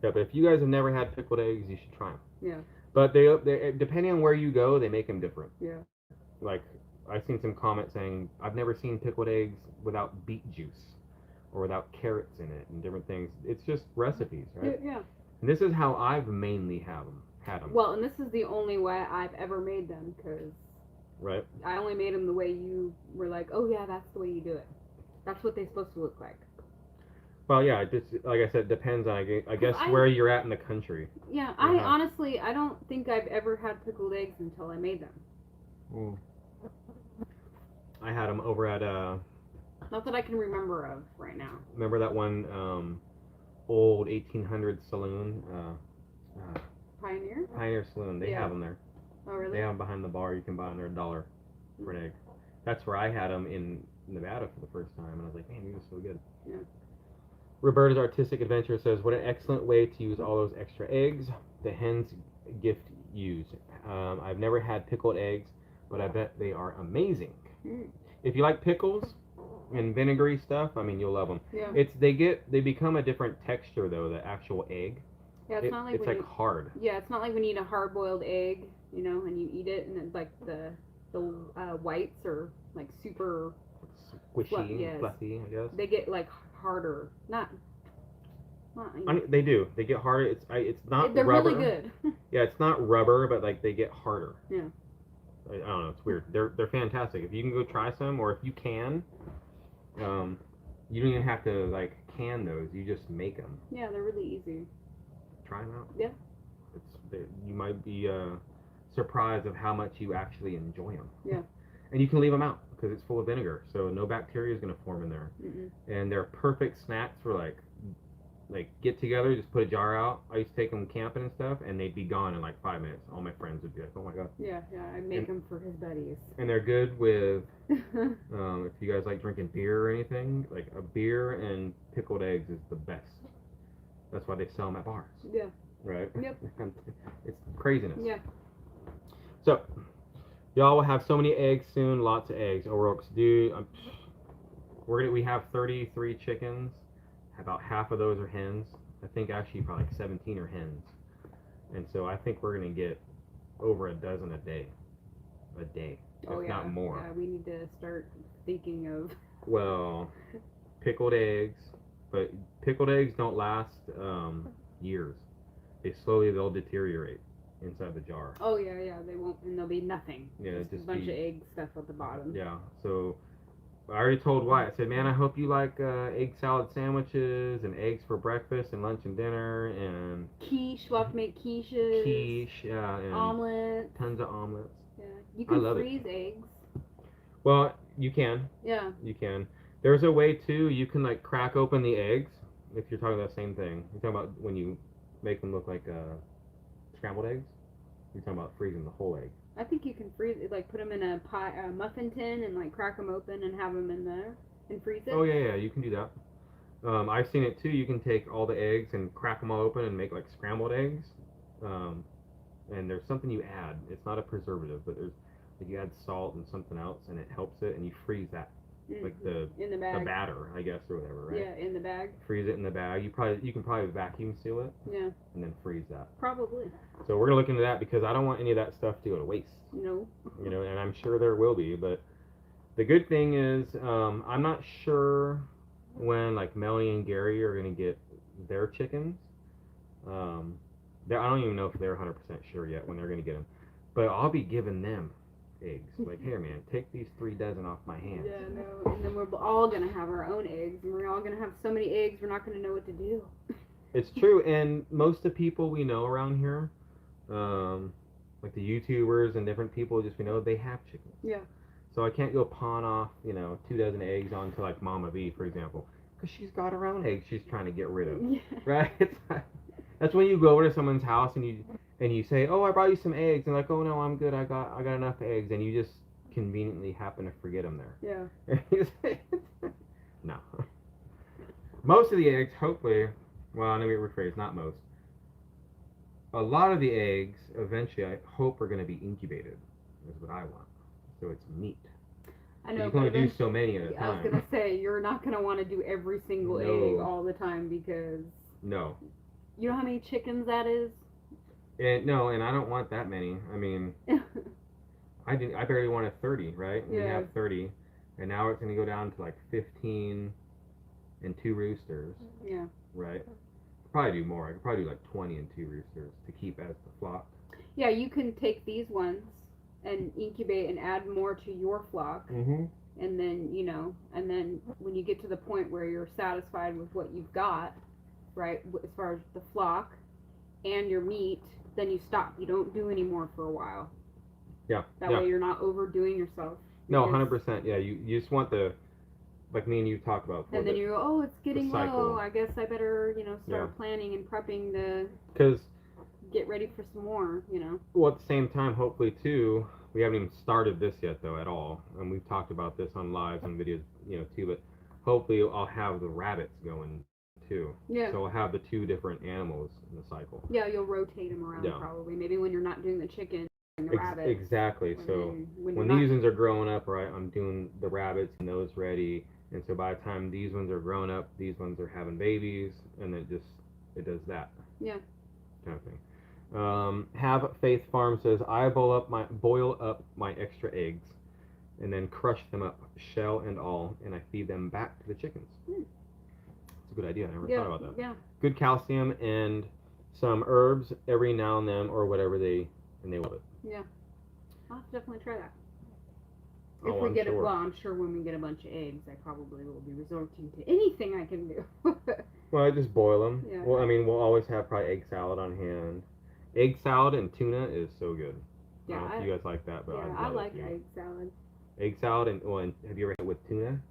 Yeah, but if you guys have never had pickled eggs, you should try them. Yeah. But they depending on where you go, they make them different. Yeah. Like I've seen some comments saying I've never seen pickled eggs without beet juice. Or without carrots in it and different things. It's just recipes, right? Yeah. And this is how I've mainly had them. Well, and this is the only way I've ever made them because right. I only made them the way you were like, oh yeah, that's the way you do it. That's what they're supposed to look like. Well, yeah, it just like I said, depends on I guess where you're at in the country. Yeah, I honestly I don't think I've ever had pickled eggs until I made them. Mm. I had them over at Not that I can remember of right now. Remember that one old 1800s saloon? Pioneer? Pioneer Saloon. They have them there. Oh, really? They have them behind the bar. You can buy them. They're $1 for an egg. That's where I had them in Nevada for the first time. And I was like, man, these are so good. Yeah. Roberta's Artistic Adventure says, what an excellent way to use all those extra eggs. The hen's gift used. I've never had pickled eggs, but I bet they are amazing. Mm. If you like pickles and vinegary stuff, I mean, you'll love them. Yeah. They become a different texture though. The actual egg. Yeah, it's not like it's like hard. Yeah, it's not like when you eat a hard-boiled egg, you know, and you eat it, and it's like the whites are like super squishy, fluffy. I guess they get like harder. Not I mean, they do. They get harder. It's not. They're rubber. really good. Yeah, it's not rubber, but like they get harder. Yeah. I don't know. It's weird. They're fantastic. If you can go try some, or if you can, you don't even have to like can those. You just make them. Yeah, they're really easy. Try them out. Yeah. You might be surprised of how much you actually enjoy them. Yeah. And you can leave them out because it's full of vinegar, so no bacteria is going to form in there. Mm-mm. And they're perfect snacks for like get together, just put a jar out. I used to take them camping and stuff, and they'd be gone in like 5 minutes. All my friends would be like, "Oh my god!" Yeah, I make them for his buddies. And they're good with if you guys like drinking beer or anything. Like a beer and pickled eggs is the best. That's why they sell them at bars. Yeah. Right. Yep. It's craziness. Yeah. So, y'all will have so many eggs soon. Lots of eggs. O'Rourke's, dude. We have 33 chickens. About half of those are hens. I think actually probably like 17 are hens. And so I think we're gonna get over a dozen a day. If not more. Yeah, we need to start thinking of. Well, pickled eggs, but pickled eggs don't last years. They'll deteriorate inside the jar. Oh yeah, they won't, and there'll be nothing. Yeah, just a bunch of egg stuff at the bottom. Yeah, so I already told Wyatt. I said, man, I hope you like egg salad sandwiches and eggs for breakfast and lunch and dinner and quiche. quiche. We'll have to make quiches. Quiche, yeah, and omelets. tons of omelets. Yeah, you can love freeze eggs. Well, you can. Yeah. You can. There's a way too. You can like crack open the eggs. If you're talking about the same thing, you're talking about when you make them look like scrambled eggs. You're talking about freezing the whole egg. I think you can freeze it, like put them in a muffin tin and like crack them open and have them in there and freeze it. Oh yeah, you can do that. I've seen it too. You can take all the eggs and crack them all open and make like scrambled eggs. And there's something you add. It's not a preservative, but there's like you add salt and something else, and it helps it, and you freeze that, like in the bag. the batter, I guess, or whatever, right? Yeah, in the bag. Freeze it in the bag. You can probably vacuum seal it. Yeah. And then freeze that. Probably. So we're gonna look into that because I don't want any of that stuff to go to waste. No. You know, and I'm sure there will be, but the good thing is, I'm not sure when like Melanie and Gary are gonna get their chickens. I don't even know if they're 100% sure yet when they're gonna get them, but I'll be giving them eggs. Like, here, man, take these 3 dozen off my hands. Yeah, no. And then we're all gonna have our own eggs, and we're all gonna have so many eggs, we're not gonna know what to do. It's true, and most of the people we know around here, like the YouTubers and different people just we know, they have chickens. Yeah. So I can't go pawn off, 2 dozen eggs onto like Mama V, for example, because she's got her own eggs she's trying to get rid of. Yeah. Right? That's when you go over to someone's house and you say, "Oh, I brought you some eggs," and like, "Oh no, I'm good. I got enough eggs," and you just conveniently happen to forget them there. Yeah. No. Most of the eggs, hopefully, well, let me rephrase, not most. A lot of the eggs, eventually, I hope are going to be incubated, is what I want. So it's meat. I know. You can only do so many at a time. I was going to say, you're not going to want to do every single egg all the time because... No. You know how many chickens that is? No, and I don't want that many. I mean, I barely wanted 30, right? Yeah. We have 30, and now it's going to go down to like 15 and 2 roosters. Yeah. Right? Probably do more. I could probably do like 20 and 2 roosters to keep as the flock. Yeah, you can take these ones and incubate and add more to your flock. Mm-hmm. And then, when you get to the point where you're satisfied with what you've got, right, as far as the flock and your meat, then you stop. You don't do any more for a while. Yeah. That way you're not overdoing yourself. No, 100%. Yeah, you just want like me and you talked about. And then you go, oh, it's getting low. I guess I better, start planning and prepping to get ready for some more, Well, at the same time, hopefully, too, we haven't even started this yet, though, at all. And we've talked about this on lives and videos, too. But hopefully I'll have the rabbits going, too. Yeah. So I'll have the 2 different animals in the cycle. Yeah, you'll rotate them around probably. Maybe when you're not doing the chicken and the rabbits. Exactly. When these ones are growing up, right, I'm doing the rabbits and those ready. And so by the time these ones are grown up, these ones are having babies, and it does that. Yeah. Kind of thing. Have Faith Farm says, I boil up my extra eggs and then crush them up, shell and all, and I feed them back to the chickens. It's a good idea. I never thought about that. Yeah. Good calcium and some herbs every now and then or whatever and they love it. Yeah. I'll have to definitely try that. If we get well, I'm sure when we get a bunch of eggs, I probably will be resorting to anything I can do. Well, I just boil them. Yeah. Well, I mean, we'll always have probably egg salad on hand. Egg salad and tuna is so good. Yeah, I don't know if you guys like that, but I like egg salad. Egg salad and have you ever had it with tuna?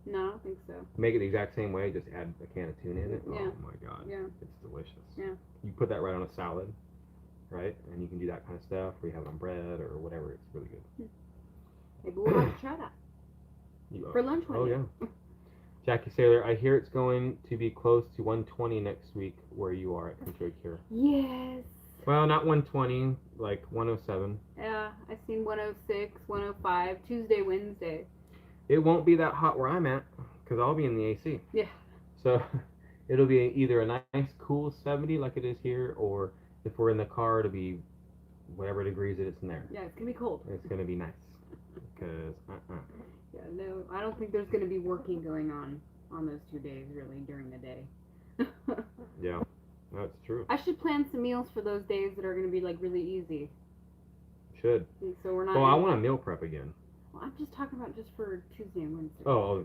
No, I don't think so. Make it the exact same way, just add a can of tuna in it. Yeah. Oh my god. Yeah. It's delicious. Yeah. You put that right on a salad, right? And you can do that kind of stuff, or you have it on bread or whatever. It's really good. Maybe we'll have to try that. For lunch one day. Yeah. Jackie Sailor, I hear it's going to be close to 120 next week where you are at Country Road Cure. Yes. Well, not 120, like 107. Yeah, I've seen 106, 105, Tuesday, Wednesday. It won't be that hot where I'm at, because I'll be in the AC. Yeah. So, it'll be either a nice, cool 70 like it is here, or if we're in the car, it'll be whatever degrees it is in there. Yeah, it's going to be cold. It's going to be nice. Because, Yeah, no, I don't think there's going to be working going on those 2 days, really, during the day. Yeah, that's true. I should plan some meals for those days that are going to be, like, really easy. Should. So we're not... Well, I want to meal prep again. Well, I'm just talking about just for Tuesday and Wednesday. Oh,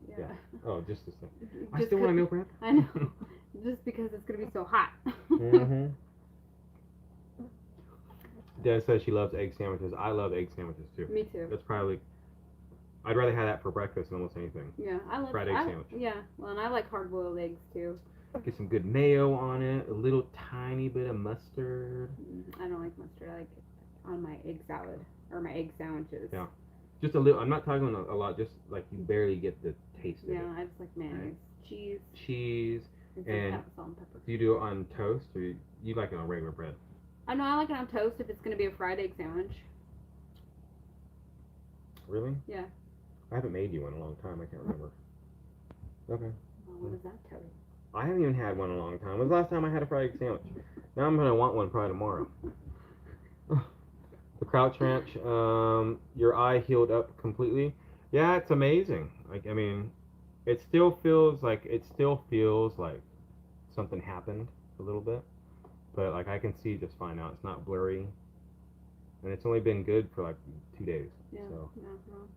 yeah. Oh, just this thing. I still want to meal prep? I know. Just because it's going to be so hot. Mm-hmm. Des says she loves egg sandwiches. I love egg sandwiches too. Me too. That's probably. I'd rather have that for breakfast than almost anything. Yeah, I love fried egg sandwich. Yeah, well, and I like hard-boiled eggs too. Get some good mayo on it. A little tiny bit of mustard. I don't like mustard. I like it on my egg salad or my egg sandwiches. Yeah. Just a little. I'm not talking a lot. Just like you barely get the taste of it. Yeah, I just like mayonnaise, cheese, and and salt and pepper. do you do it on toast or you like it on regular bread? I know I like it on toast if it's gonna be a fried egg sandwich. Really? Yeah. I haven't made you one in a long time. I can't remember. Okay. Well, what does that tell you? I haven't even had one in a long time. When was the last time I had a fried egg sandwich? Now I'm gonna want one probably tomorrow. The Crouch Ranch, your eye healed up completely. Yeah, it's amazing. Like, I mean, it still feels like something happened a little bit, but like I can see just fine now. It's not blurry, and it's only been good for like 2 days. Yeah. So. Yeah. Well,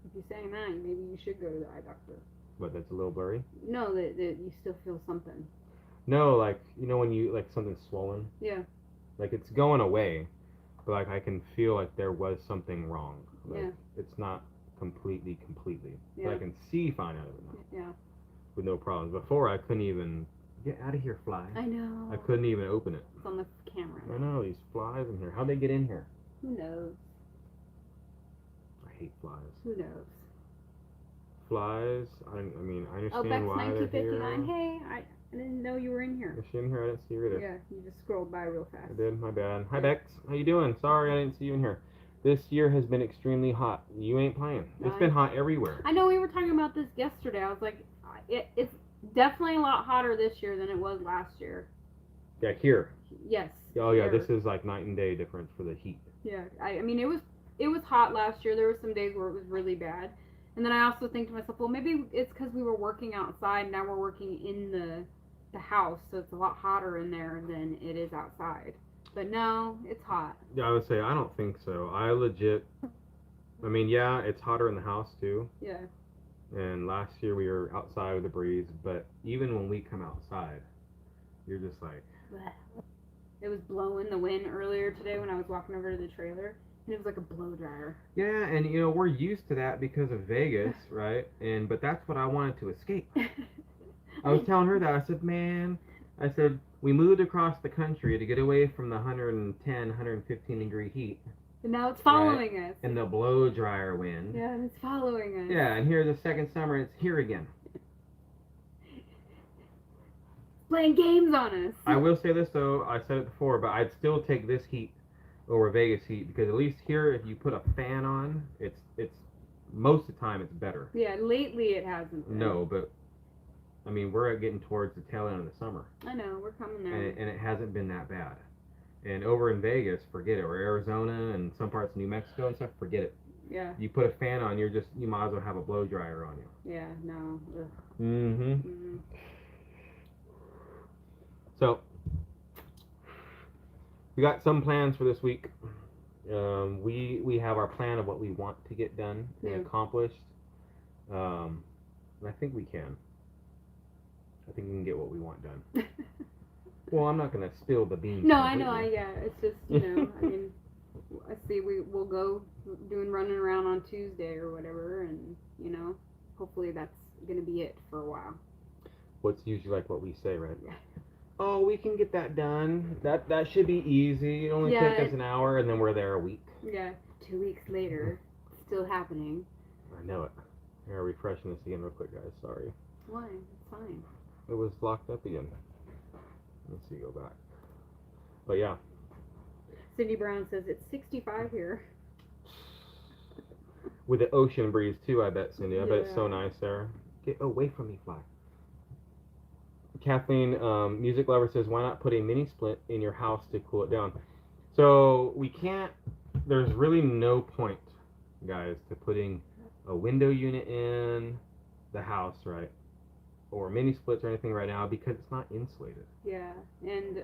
if you're saying that, maybe you should go to the eye doctor. But that's a little blurry. No, that you still feel something. No, like when you like something's swollen. Yeah. Like it's going away, but like I can feel like there was something wrong. Like, yeah. It's not completely. Yeah. But I can see fine out of it now. Yeah. With no problems. Before I couldn't even get out of here, fly. I know. I couldn't even open it. It's on the camera. I know these flies in here. How'd they get in here? Who knows? I hate flies. Who knows? Flies. I mean I Oh, understand Beck's why they're 1959. here. Hey, I didn't know you were in here. Is she in here? I didn't see her either. Yeah, you just scrolled by real fast. I did. My bad. Hi Bex. How you doing? Sorry I didn't see you in here. This year has been extremely hot. You ain't playing. It's been hot everywhere. I know we were talking about this yesterday. I was like, it's definitely a lot hotter this year than it was last year. Yeah, here. Yes. Oh yeah, here. this is like night and day difference for the heat. Yeah, I mean it was hot last year. There were some days where it was really bad, and then I also think to myself, well, maybe it's because we were working outside. Now we're working in the house, so it's a lot hotter in there than it is outside. But no, it's hot. Yeah, I would say I don't think so. I mean, yeah, it's hotter in the house too. Yeah. And last year we were outside with a breeze, but even when we come outside, you're just like. It was blowing the wind earlier today when I was walking over to the trailer, and it was like a blow dryer. Yeah, and we're used to that because of Vegas, right? But that's what I wanted to escape. I was telling her that. I said, man, we moved across the country to get away from the 110, 115 degree heat. And now it's following us. And the blow dryer wind. Yeah, and it's following us. Yeah, and here's the second summer, it's here again. Playing games on us. I will say this though, I said it before, but I'd still take this heat over Vegas heat because at least here, if you put a fan on, it's most of the time it's better. Yeah, lately it hasn't been. No, but I mean we're getting towards the tail end of the summer. I know, we're coming there. And it hasn't been that bad. And over in Vegas, forget it. Or Arizona and some parts of New Mexico and stuff, forget it. Yeah. You put a fan on, you might as well have a blow dryer on you. Yeah, no. Ugh. Mm-hmm. So, we got some plans for this week. We have our plan of what we want to get done and accomplished. And I think we can. I think we can get what we want done. Well, I'm not going to spill the beans. No, completely. I know. Yeah, it's just, I mean, I see we'll go running around on Tuesday or whatever, and, hopefully that's going to be it for a while. What's usually like what we say, right? Yeah. Oh, we can get that done. That should be easy. It only took us an hour, and then we're there a week. Yeah, 2 weeks later, still happening. I know it. Here, refreshing this again real quick, guys. Sorry. Why? It's fine. It was locked up again. Let's see, go back. But yeah. Cindy Brown says it's 65 here. With the ocean breeze too, I bet, Cindy. I bet it's so nice there. Get away from me, fly. Kathleen, music lover, says, why not put a mini split in your house to cool it down? So we can't, there's really no point, guys, to putting a window unit in the house, right? Or mini splits or anything right now because it's not insulated. Yeah, and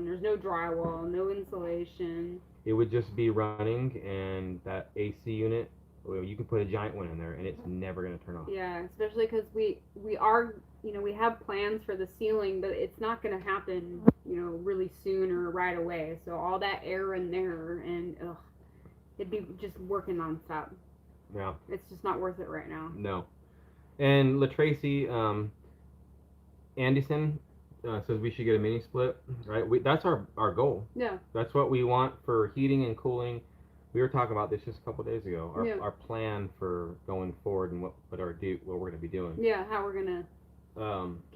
there's no drywall, no insulation. It would just be running, and that AC unit, well, you can put a giant one in there and it's never going to turn off. Yeah, especially because we are, we have plans for the ceiling, but it's not going to happen, really soon or right away. So all that air in there, and it'd be just working nonstop. Yeah. It's just not worth it right now. No. And LaTracy, Anderson says we should get a mini split, right? That's our goal. Yeah. That's what we want for heating and cooling. We were talking about this just a couple days ago. Our plan for going forward and what we're going to be doing. Yeah, how we're gonna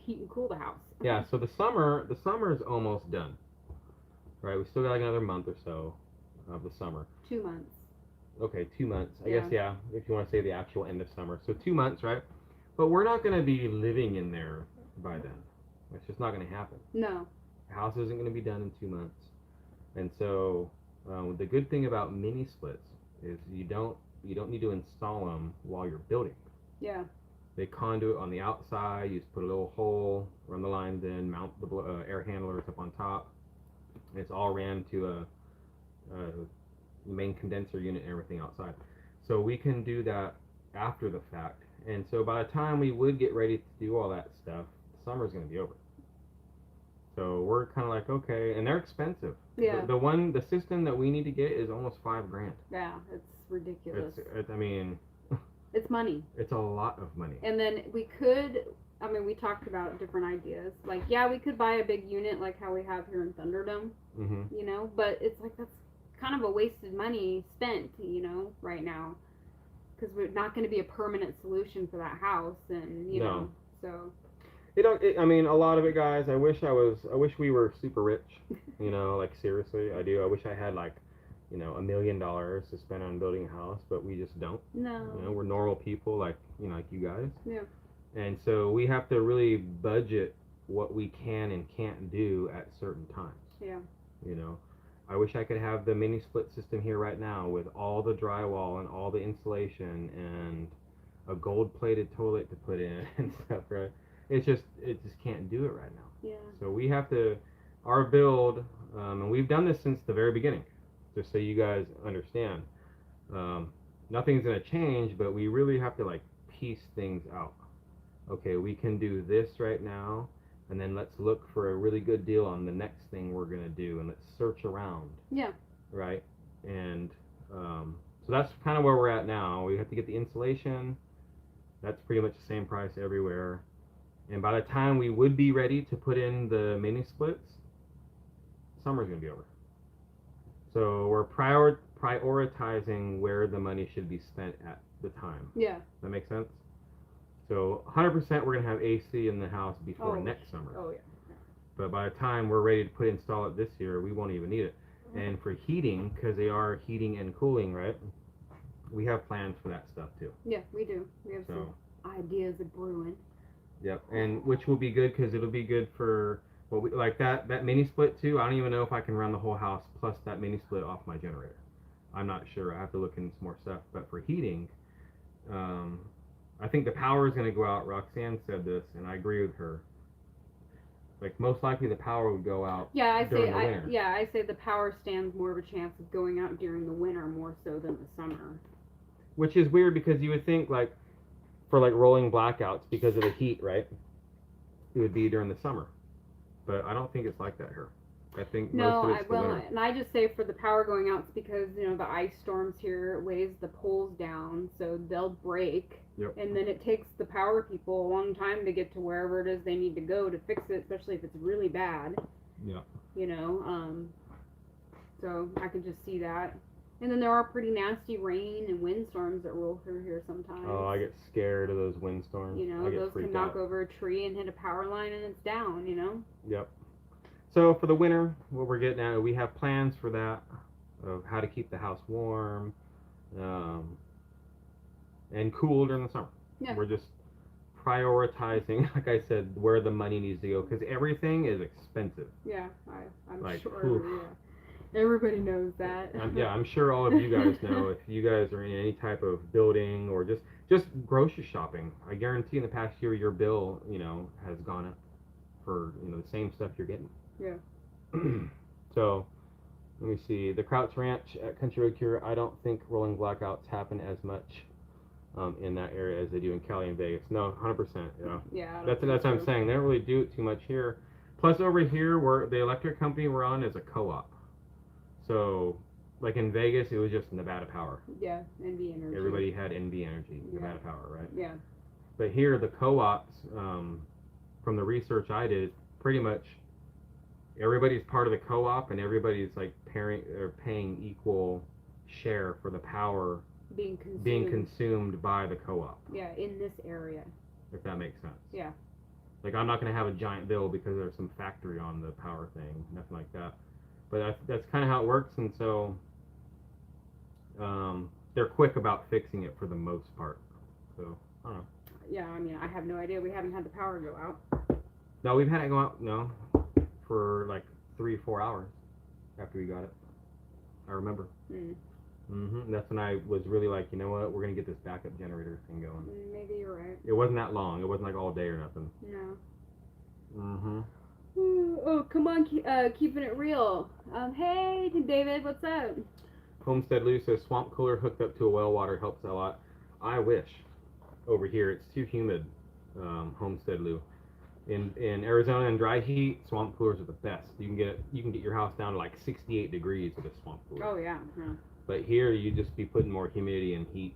heat and cool the house. Yeah. So the summer is almost done, right? We still got like another month or so of the summer. 2 months. Okay, 2 months. I guess, yeah, if you want to say the actual end of summer. So 2 months, right? But we're not going to be living in there by then. It's just not going to happen. No. The house isn't going to be done in 2 months. And so the good thing about mini splits is you don't need to install them while you're building. Yeah. They conduit on the outside. You just put a little hole, run the lines in, mount the air handlers up on top. It's all ran to a main condenser unit and everything outside. So we can do that after the fact. And so by the time we would get ready to do all that stuff, summer's going to be over. So we're kind of like, okay, and they're expensive. Yeah. The system that we need to get is almost $5,000. Yeah, it's ridiculous. I mean, it's money. It's a lot of money. And then we talked about different ideas. Like, yeah, we could buy a big unit like how we have here in Thunderdome, you know, but it's like that's kind of a wasted money spent, you know, right now. Because we're not going to be a permanent solution for that house, and, you know, so... I mean, a lot of it, guys, I wish we were super rich, you know, like, seriously, I do. I wish I had, like, you know, $1 million to spend on building a house, but we just don't. No. You know, we're normal people, like, you know, like you guys. Yeah. And so we have to really budget what we can and can't do at certain times. Yeah. You know, I wish I could have the mini split system here right now with all the drywall and all the insulation and a gold-plated toilet to put in and stuff, right? It just can't do it right now. Yeah. So we have to, our build, and we've done this since the very beginning, just so you guys understand. Nothing's going to change, but we really have to, like, piece things out. Okay, we can do this right now, and then let's look for a really good deal on the next thing we're going to do, and let's search around. Yeah. Right? And so that's kind of where we're at now. We have to get the insulation. That's pretty much the same price everywhere. And by the time we would be ready to put in the mini splits, summer's going to be over. So we're prioritizing where the money should be spent at the time. Yeah. That makes sense? So 100% we're going to have AC in the house before next summer. Oh, yeah. But by the time we're ready to install it this year, we won't even need it. And for heating, because they are heating and cooling, right? We have plans for that stuff too. Yeah, we do. We have some ideas of brewing. Yep, and which will be good because it'll be good for what we like that mini split too. I don't even know if I can run the whole house plus that mini split off my generator. I'm not sure. I have to look into some more stuff. But for heating, I think the power is going to go out. Roxanne said this, and I agree with her. Like, most likely the power would go out during the winter. I say the power stands more of a chance of going out during the winter more so than the summer. Which is weird because you would think, like, for, like, rolling blackouts because of the heat, right? It would be during the summer. But I don't think it's like that here. I think most of it's the winter. And I just say for the power going out, it's because, you know, the ice storms here weighs the poles down, so they'll break. Yep. And then it takes the power people a long time to get to wherever it is they need to go to fix it, especially if it's really bad. Yeah. You know, so I can just see that. And then there are pretty nasty rain and windstorms that roll through here sometimes. Oh, I get scared of those windstorms. You know, those can knock over a tree and hit a power line and it's down, you know? Yep. So for the winter, what we're getting at, we have plans for that, of how to keep the house warm and cool during the summer. Yeah. We're just prioritizing, like I said, where the money needs to go, because everything is expensive. Yeah, I'm like, sure. oof. Yeah. Everybody knows that. I'm sure all of you guys know. If you guys are in any type of building or just grocery shopping, I guarantee in the past year your bill, you know, has gone up for, you know, the same stuff you're getting. Yeah. So, let me see. The Krauts Ranch at Country Road Cure, I don't think rolling blackouts happen as much in that area as they do in Cali and Vegas. No, 100%. You know. Yeah. That's what I'm saying. They don't really do it too much here. Plus, over here, where the electric company we're on is a co-op. So, like in Vegas, it was just Nevada Power. Yeah, NV Energy. Everybody had NV Energy, Yeah. Nevada Power, right? Yeah. But here, the co-ops, from the research I did, pretty much everybody's part of the co-op, and everybody's like paying equal share for the power being consumed by the co-op. Yeah, in this area. If that makes sense. Yeah. Like, I'm not going to have a giant bill because there's some factory on the power thing, nothing like that. But that's kind of how it works, and so they're quick about fixing it for the most part. So, I don't know. Yeah, I mean, I have no idea. We haven't had the power go out. No, we've had it go out, for like 3-4 hours after we got it. I remember. That's when I was really like, you know what, we're going to get this backup generator thing going. Maybe you're right. It wasn't that long. It wasn't like all day or nothing. No. Oh, come on, keeping it real. Hey, David, what's up? Homestead Lou says swamp cooler hooked up to a well water helps a lot. I wish. Over here, it's too humid. Homestead Lou. In Arizona and dry heat, swamp coolers are the best. You can get your house down to like 68 degrees with a swamp cooler. Oh yeah. But here, you'd just be putting more humidity and heat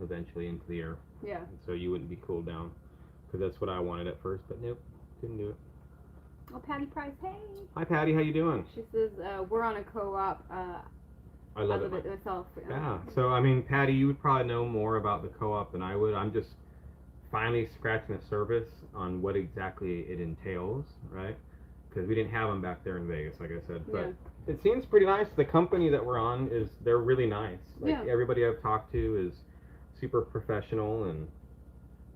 eventually into the air. Yeah. So you wouldn't be cooled down. Because that's what I wanted at first, but nope, couldn't do it. Oh, Patty Price, hey. Hi, Patty, how you doing? She says, we're on a co-op. I love it myself. Yeah, so, I mean, Patty, you would probably know more about the co-op than I would. I'm just finally scratching the surface on what exactly it entails, right? Because we didn't have them back there in Vegas, like I said. But it seems pretty nice. The company that we're on, they're really nice. Like, everybody I've talked to is super professional and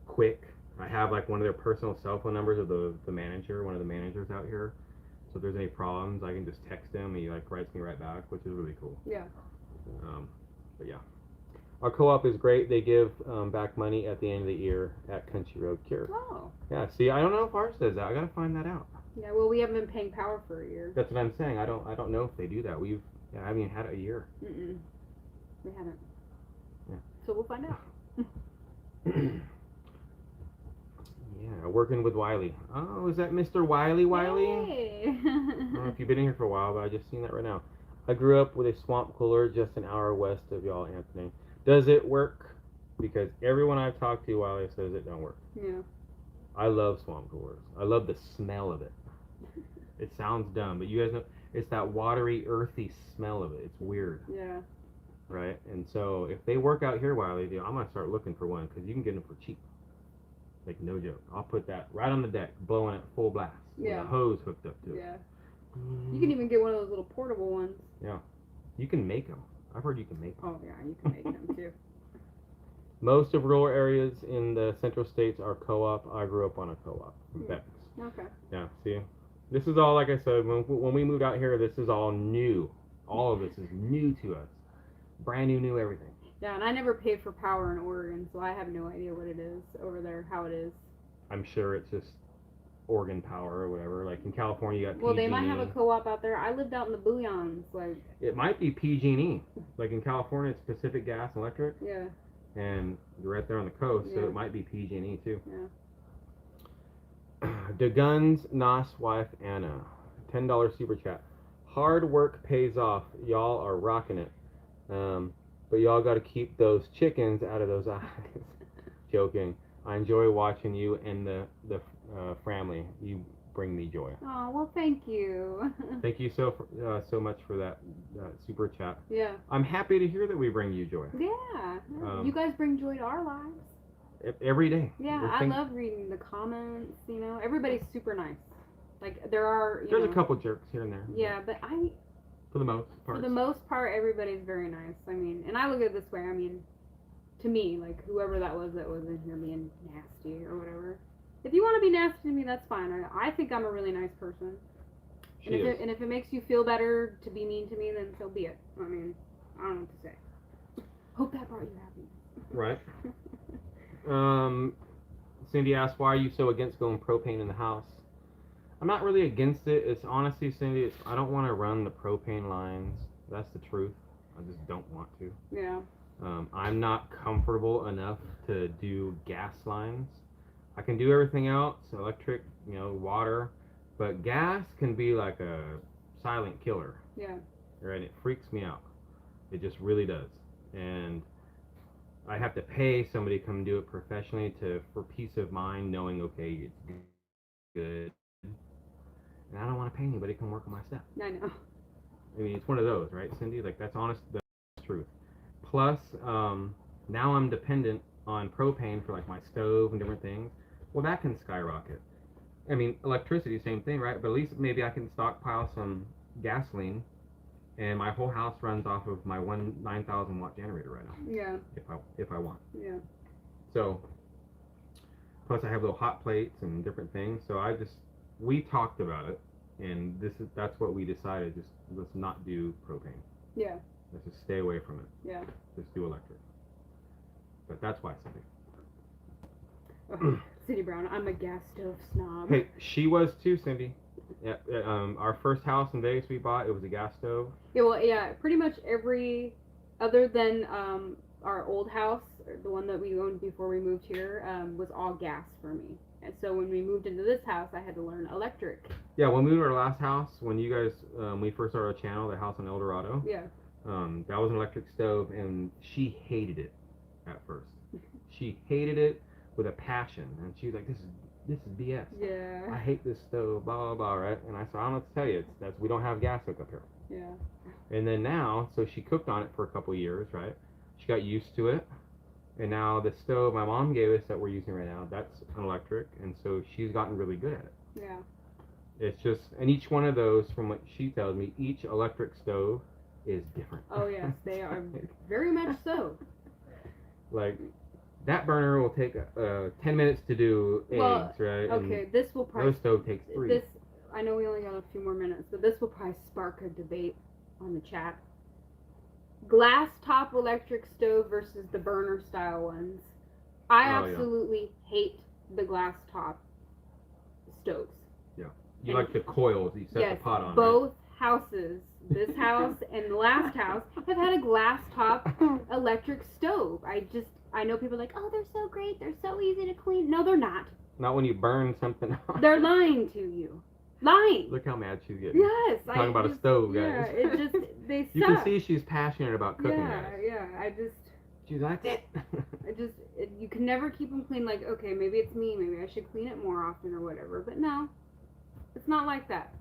quick. I have like one of their personal cell phone numbers of the manager, one of the managers out here. So if there's any problems, I can just text him. He like writes me right back, which is really cool. Yeah. But yeah, our co-op is great. They give back money at the end of the year at Country Road Cure. Oh. Yeah. See, I don't know if ours does that. I gotta find that out. Yeah. Well, we haven't been paying power for a year. That's what I'm saying. I don't know if they do that. I haven't even had it a year. We haven't. Yeah. So we'll find out. Yeah, working with Wiley. Oh, is that Mr. Wiley? Hey. I don't know if you've been in here for a while, but I just seen that right now. I grew up with a swamp cooler just an hour west of y'all, Anthony. Does it work? Because everyone I've talked to, Wiley, says it don't work. Yeah. I love swamp coolers. I love the smell of it. It sounds dumb, but you guys know it's that watery, earthy smell of it. It's weird. Yeah. Right? And so if they work out here, Wiley, I'm going to start looking for one because you can get them for cheap. Like, no joke. I'll put that right on the deck, blowing it full blast. With a hose hooked up to it. Yeah. You can even get one of those little portable ones. Yeah. You can make them. I've heard you can make them. Oh, yeah, you can make them too. Most of rural areas in the central states are co-op. I grew up on a co-op from Beck's. Okay. Yeah, see? This is all, like I said, when we moved out here, this is all new. All of this is new to us. Brand new everything. Yeah, and I never paid for power in Oregon, so I have no idea what it is over there, how it is. I'm sure it's just Oregon Power or whatever. Like in California, you got PG&E. Well, they might have a co-op out there. I lived out in the Bouillons, like. It might be PG&E. Like in California, it's Pacific Gas and Electric. Yeah. And you're right there on the coast, so it might be PG&E too. Yeah. DeGuns Nas wife Anna, $10 super chat. Hard work pays off. Y'all are rocking it. But y'all got to keep those chickens out of those eyes. Joking. I enjoy watching you and the family. You bring me joy. Oh, well, thank you. Thank you so much for that super chat. Yeah. I'm happy to hear that we bring you joy. Yeah. You guys bring joy to our lives. Every day. Yeah, I love reading the comments, you know. Everybody's super nice. Like, there's a couple jerks here and there. Yeah, but For the most part, everybody's very nice. I mean, and I look at it this way. I mean, to me, like, whoever that was in here being nasty or whatever. If you want to be nasty to me, that's fine. I think I'm a really nice person. And if it makes you feel better to be mean to me, then so be it. I mean, I don't know what to say. Hope that brought you happiness. Right. Cindy asked, why are you so against going propane in the house? I'm not really against it. It's honestly, Cindy, I don't want to run the propane lines. That's the truth. I just don't want to. Yeah. I'm not comfortable enough to do gas lines. I can do everything else, electric, water, But gas can be like a silent killer, Yeah. right? It freaks me out. It just really does. And I have to pay somebody to come do it professionally for peace of mind, knowing, okay, it's good. And I don't want to pay anybody to come work on my stuff. I know. I mean, it's one of those, right, Cindy? Like, that's honest, the truth. Plus, now I'm dependent on propane for like my stove and different things. Well, that can skyrocket. I mean, electricity, same thing, right? But at least maybe I can stockpile some gasoline, and my whole house runs off of my 9,000 watt generator right now. Yeah. If I want. Yeah. So, plus I have little hot plates and different things. So we talked about it, and that's what we decided. Just let's not do propane. Yeah. Let's just stay away from it. Yeah. Just do electric. But that's why, Cindy. Oh, City Brown, I'm a gas stove snob. Hey, she was too, Cindy. Yeah, our first house in Vegas we bought, it was a gas stove. Yeah, well, yeah, pretty much every, other than our old house, the one that we owned before we moved here, was all gas for me. And so when we moved into this house, I had to learn electric. Yeah, when we moved to our last house, when you guys, we first started our channel, the house in El Dorado. Yeah. That was an electric stove, and she hated it at first. She hated it with a passion, and she was like, "This is BS. Yeah. I hate this stove, blah blah blah." Right? And I said, "I don't know what to tell you. We don't have gas hookup here." Yeah. And then now, so she cooked on it for a couple of years, right? She got used to it, and now the stove my mom gave us that we're using right now, that's an electric, and so she's gotten really good at it. Yeah. It's just, and each one of those, from what she tells me, each electric stove is different. Oh yes, they are very much so. Like, that burner will take 10 minutes to do eggs, right? Okay, And this will probably. those stove takes 3. This, I know we only got a few more minutes, but this will probably spark a debate on the chat. Glass top electric stove versus the burner style ones. I absolutely hate the glass top stoves. Yeah. You like the coils that you set the pot on. Both houses, this house and the last house, have had a glass top electric stove. I know people are like, oh, they're so great, they're so easy to clean. No, they're not. Not when you burn something on. They're lying to you. Lying. Look how mad she's getting. Yes. Talking about a stove, guys. Yeah, it just, they suck. You can see she's passionate about cooking, yeah, guys. Yeah, She likes it. You can never keep them clean. Like, okay, maybe it's me, maybe I should clean it more often or whatever. But no, it's not like that.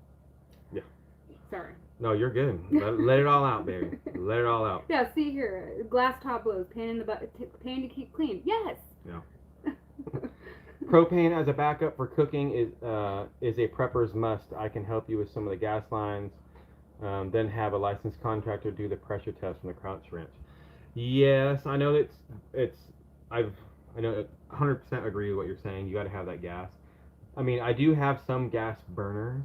Yeah. Sorry. No, you're good. Let it all out, baby. Let it all out. Yeah, see here, glass top blows, pan in the pan to keep clean. Yes. Yeah. Propane as a backup for cooking is a prepper's must. I can help you with some of the gas lines. Then have a licensed contractor do the pressure test from the Crouch Ranch. Yes, I know I know 100% agree with what you're saying. You got to have that gas. I mean, I do have some gas burners.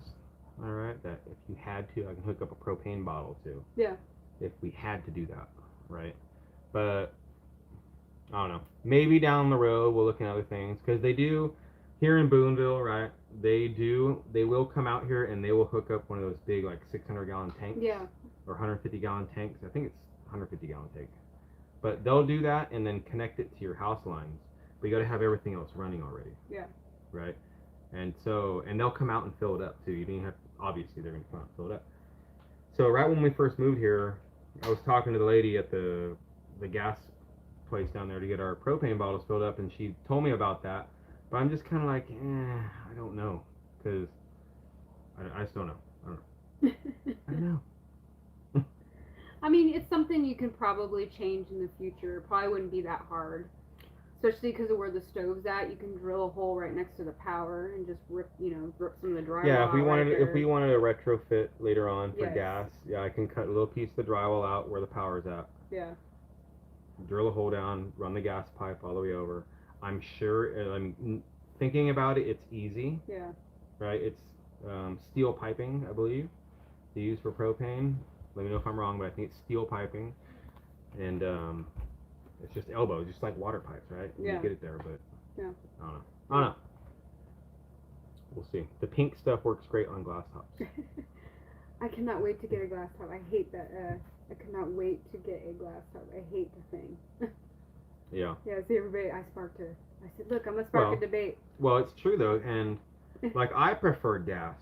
All right, that if you had to, I can hook up a propane bottle too. Yeah. If we had to do that, right? But I don't know. Maybe down the road we'll look at other things, because they do here in Booneville, right? They will come out here and they will hook up one of those big, like, 600-gallon tanks. Yeah. Or 150-gallon tanks. I think it's 150-gallon tank. But they'll do that and then connect it to your house lines. But you got to have everything else running already. Yeah. Right. And they'll come out and fill it up too. You don't have, obviously they're gonna come out and fill it up. So right when we first moved here, I was talking to the lady at the gas place down there to get our propane bottles filled up, and she told me about that. But I'm just kind of like, I don't know, because I just don't know. I don't know. I mean, it's something you can probably change in the future. It probably wouldn't be that hard. Especially because of where the stove's at, you can drill a hole right next to the power and just rip some of the drywall. Yeah, if we out wanted to retrofit later on for Yes. gas, yeah, I can cut a little piece of the drywall out where the power's at. Yeah. Drill a hole down, run the gas pipe all the way over. I'm sure, I'm thinking about it, it's easy. Yeah. Right? It's steel piping, I believe, they use for propane. Let me know if I'm wrong, but I think it's steel piping. And it's just elbows, just like water pipes, right? Yeah. You get it there, but Yeah. I don't know. We'll see. The pink stuff works great on glass tops. I cannot wait to get a glass top. I hate that. I cannot wait to get a glass top. I hate the thing. Yeah. Yeah, see everybody, I said, look, I'm going to spark a debate. Well, it's true though, and like I prefer gas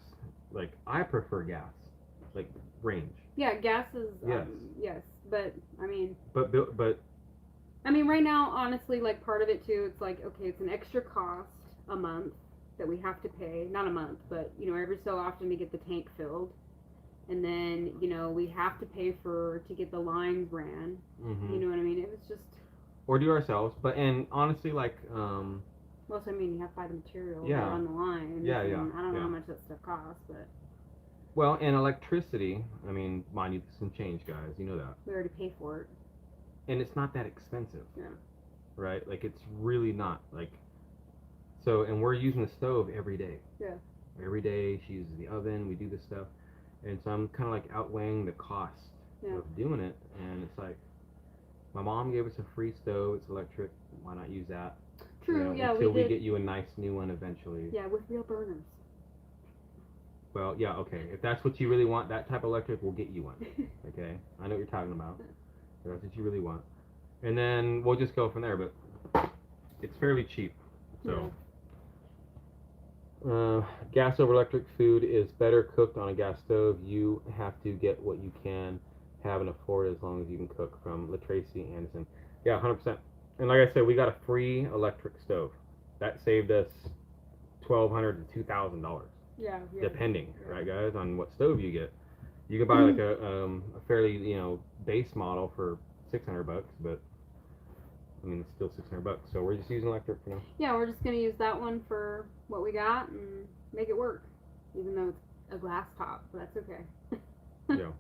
like I prefer gas, like range. Yeah, gas is Yes. yes, but I mean. But I mean, right now, honestly, like part of it too, it's like okay, it's an extra cost a month that we have to pay. Not a month, but you know, every so often to get the tank filled, and then you know we have to pay to get the lines ran. mm-hmm. You know what I mean? It was just. Or do ourselves, but and honestly, like Well, so I mean, you have to buy the material yeah, on the lines. yeah, and I don't know yeah. how much that stuff costs, but. Well, and electricity. I mean, mind you, this can change, guys. You know that. We already pay for it. And it's not that expensive. Yeah. Right? Like it's really not. Like so, and we're using the stove every day. Yeah. Every day she uses the oven. We do this stuff, and so I'm kind of like outweighing the cost of doing it. And it's like, my mom gave us a free stove. It's electric. Why not use that? True. You know, yeah. until we did. get you a nice new one eventually. Yeah, with real burners. Well, yeah, okay. If that's what you really want, that type of electric, we'll get you one. Okay? I know what you're talking about. If that's what you really want. And then we'll just go from there, but it's fairly cheap. So, gas over electric food is better cooked on a gas stove. You have to get what you can have and afford as long as you can cook, from LaTracy Anderson. Yeah, 100%. And like I said, we got a free electric stove. That saved us $1,200 to $2,000. Yeah. Depending, right, guys, on what stove you get. You can buy like a fairly, you know, base model for $600, but I mean it's still $600. So we're just using electric for now. Yeah, we're just gonna use that one for what we got and make it work, even though it's a glass top. But that's okay. Yeah.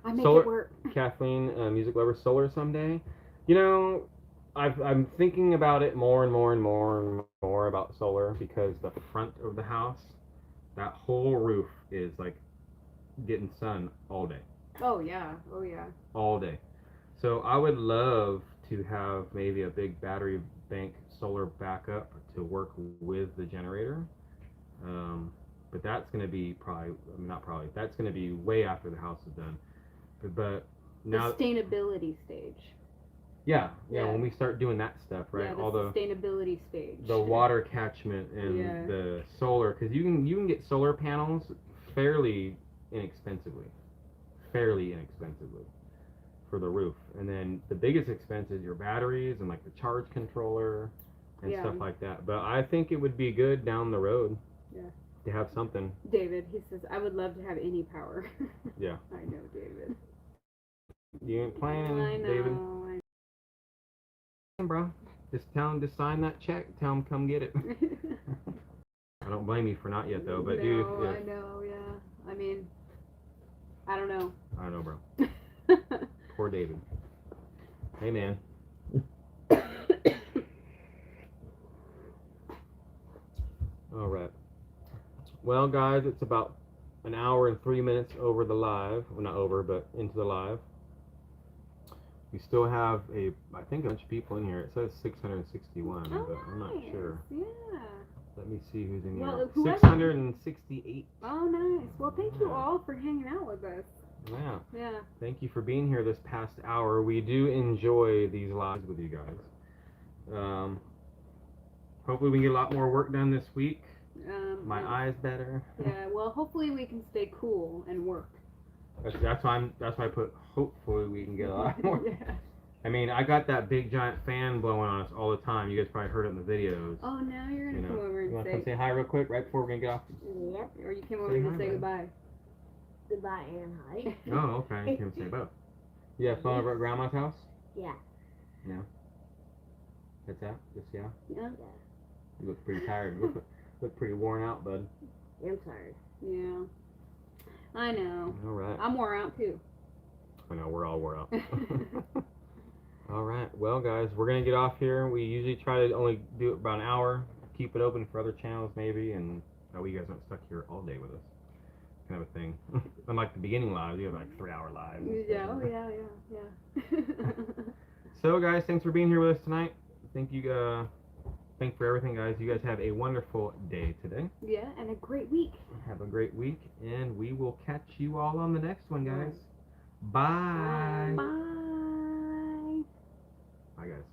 I make solar, it work. Kathleen, music lover, solar someday. You know, I'm thinking about it more and more and more and more about solar, because the front of the house, that whole roof is like getting sun all day. Oh yeah. All day. So I would love to have maybe a big battery bank solar backup to work with the generator. But that's going to be that's going to be way after the house is done. But now. Sustainability stage. Yeah, when we start doing that stuff, right? Yeah, the all the sustainability stage. The water catchment and the solar, because you can get solar panels fairly inexpensively for the roof, and then the biggest expense is your batteries and like the charge controller and stuff like that. But I think it would be good down the road to have something. David, he says, I would love to have any power. Yeah. I know, David. You ain't playing, I know, David. Bro, just tell him to sign that check. Tell him come get it. I don't blame you for not yet though, but dude. No, I know, yeah. I mean, I don't know. I know, bro. Poor David. Hey, man. All right. Well, guys, it's about an hour and 3 minutes over the live. Well, not over, but into the live. We still have I think a bunch of people in here. It says 661, but I'm not sure. Yeah. Let me see who's in Well, here. whoever- 668. Oh, nice. Well, thank you all for hanging out with us. Yeah. Yeah. Thank you for being here this past hour. We do enjoy these lives with you guys. Hopefully we can get a lot more work done this week. My eyes better. Yeah. Well, hopefully we can stay cool and work. That's why I put hopefully we can get a lot more. Yeah. I mean, I got that big giant fan blowing on us all the time. You guys probably heard it in the videos. Oh, now you're gonna come over and you want to say. come say hi real quick right before we're gonna get off? Yep. Or you came over to say goodbye. Goodbye and hi. Oh, okay. You can say both. You have fun over at Grandma's house? Yeah. Yeah. That's that? Just yeah? Yeah. You look pretty tired. You look pretty worn out, bud. I'm tired. Yeah. I know. All right. I'm wore out too. I know, we're all wore out. All right. Well, guys, we're going to get off here. We usually try to only do it about an hour. Keep it open for other channels maybe, and that way you guys aren't stuck here all day with us. Kind of a thing. Unlike the beginning lives, you have like 3-hour lives. Yeah, oh yeah. So, guys, thanks for being here with us tonight. Thank you for everything, guys. You guys have a wonderful day today. Yeah, and a great week. Have a great week, and we will catch you all on the next one, guys. Bye. Bye. Bye, guys.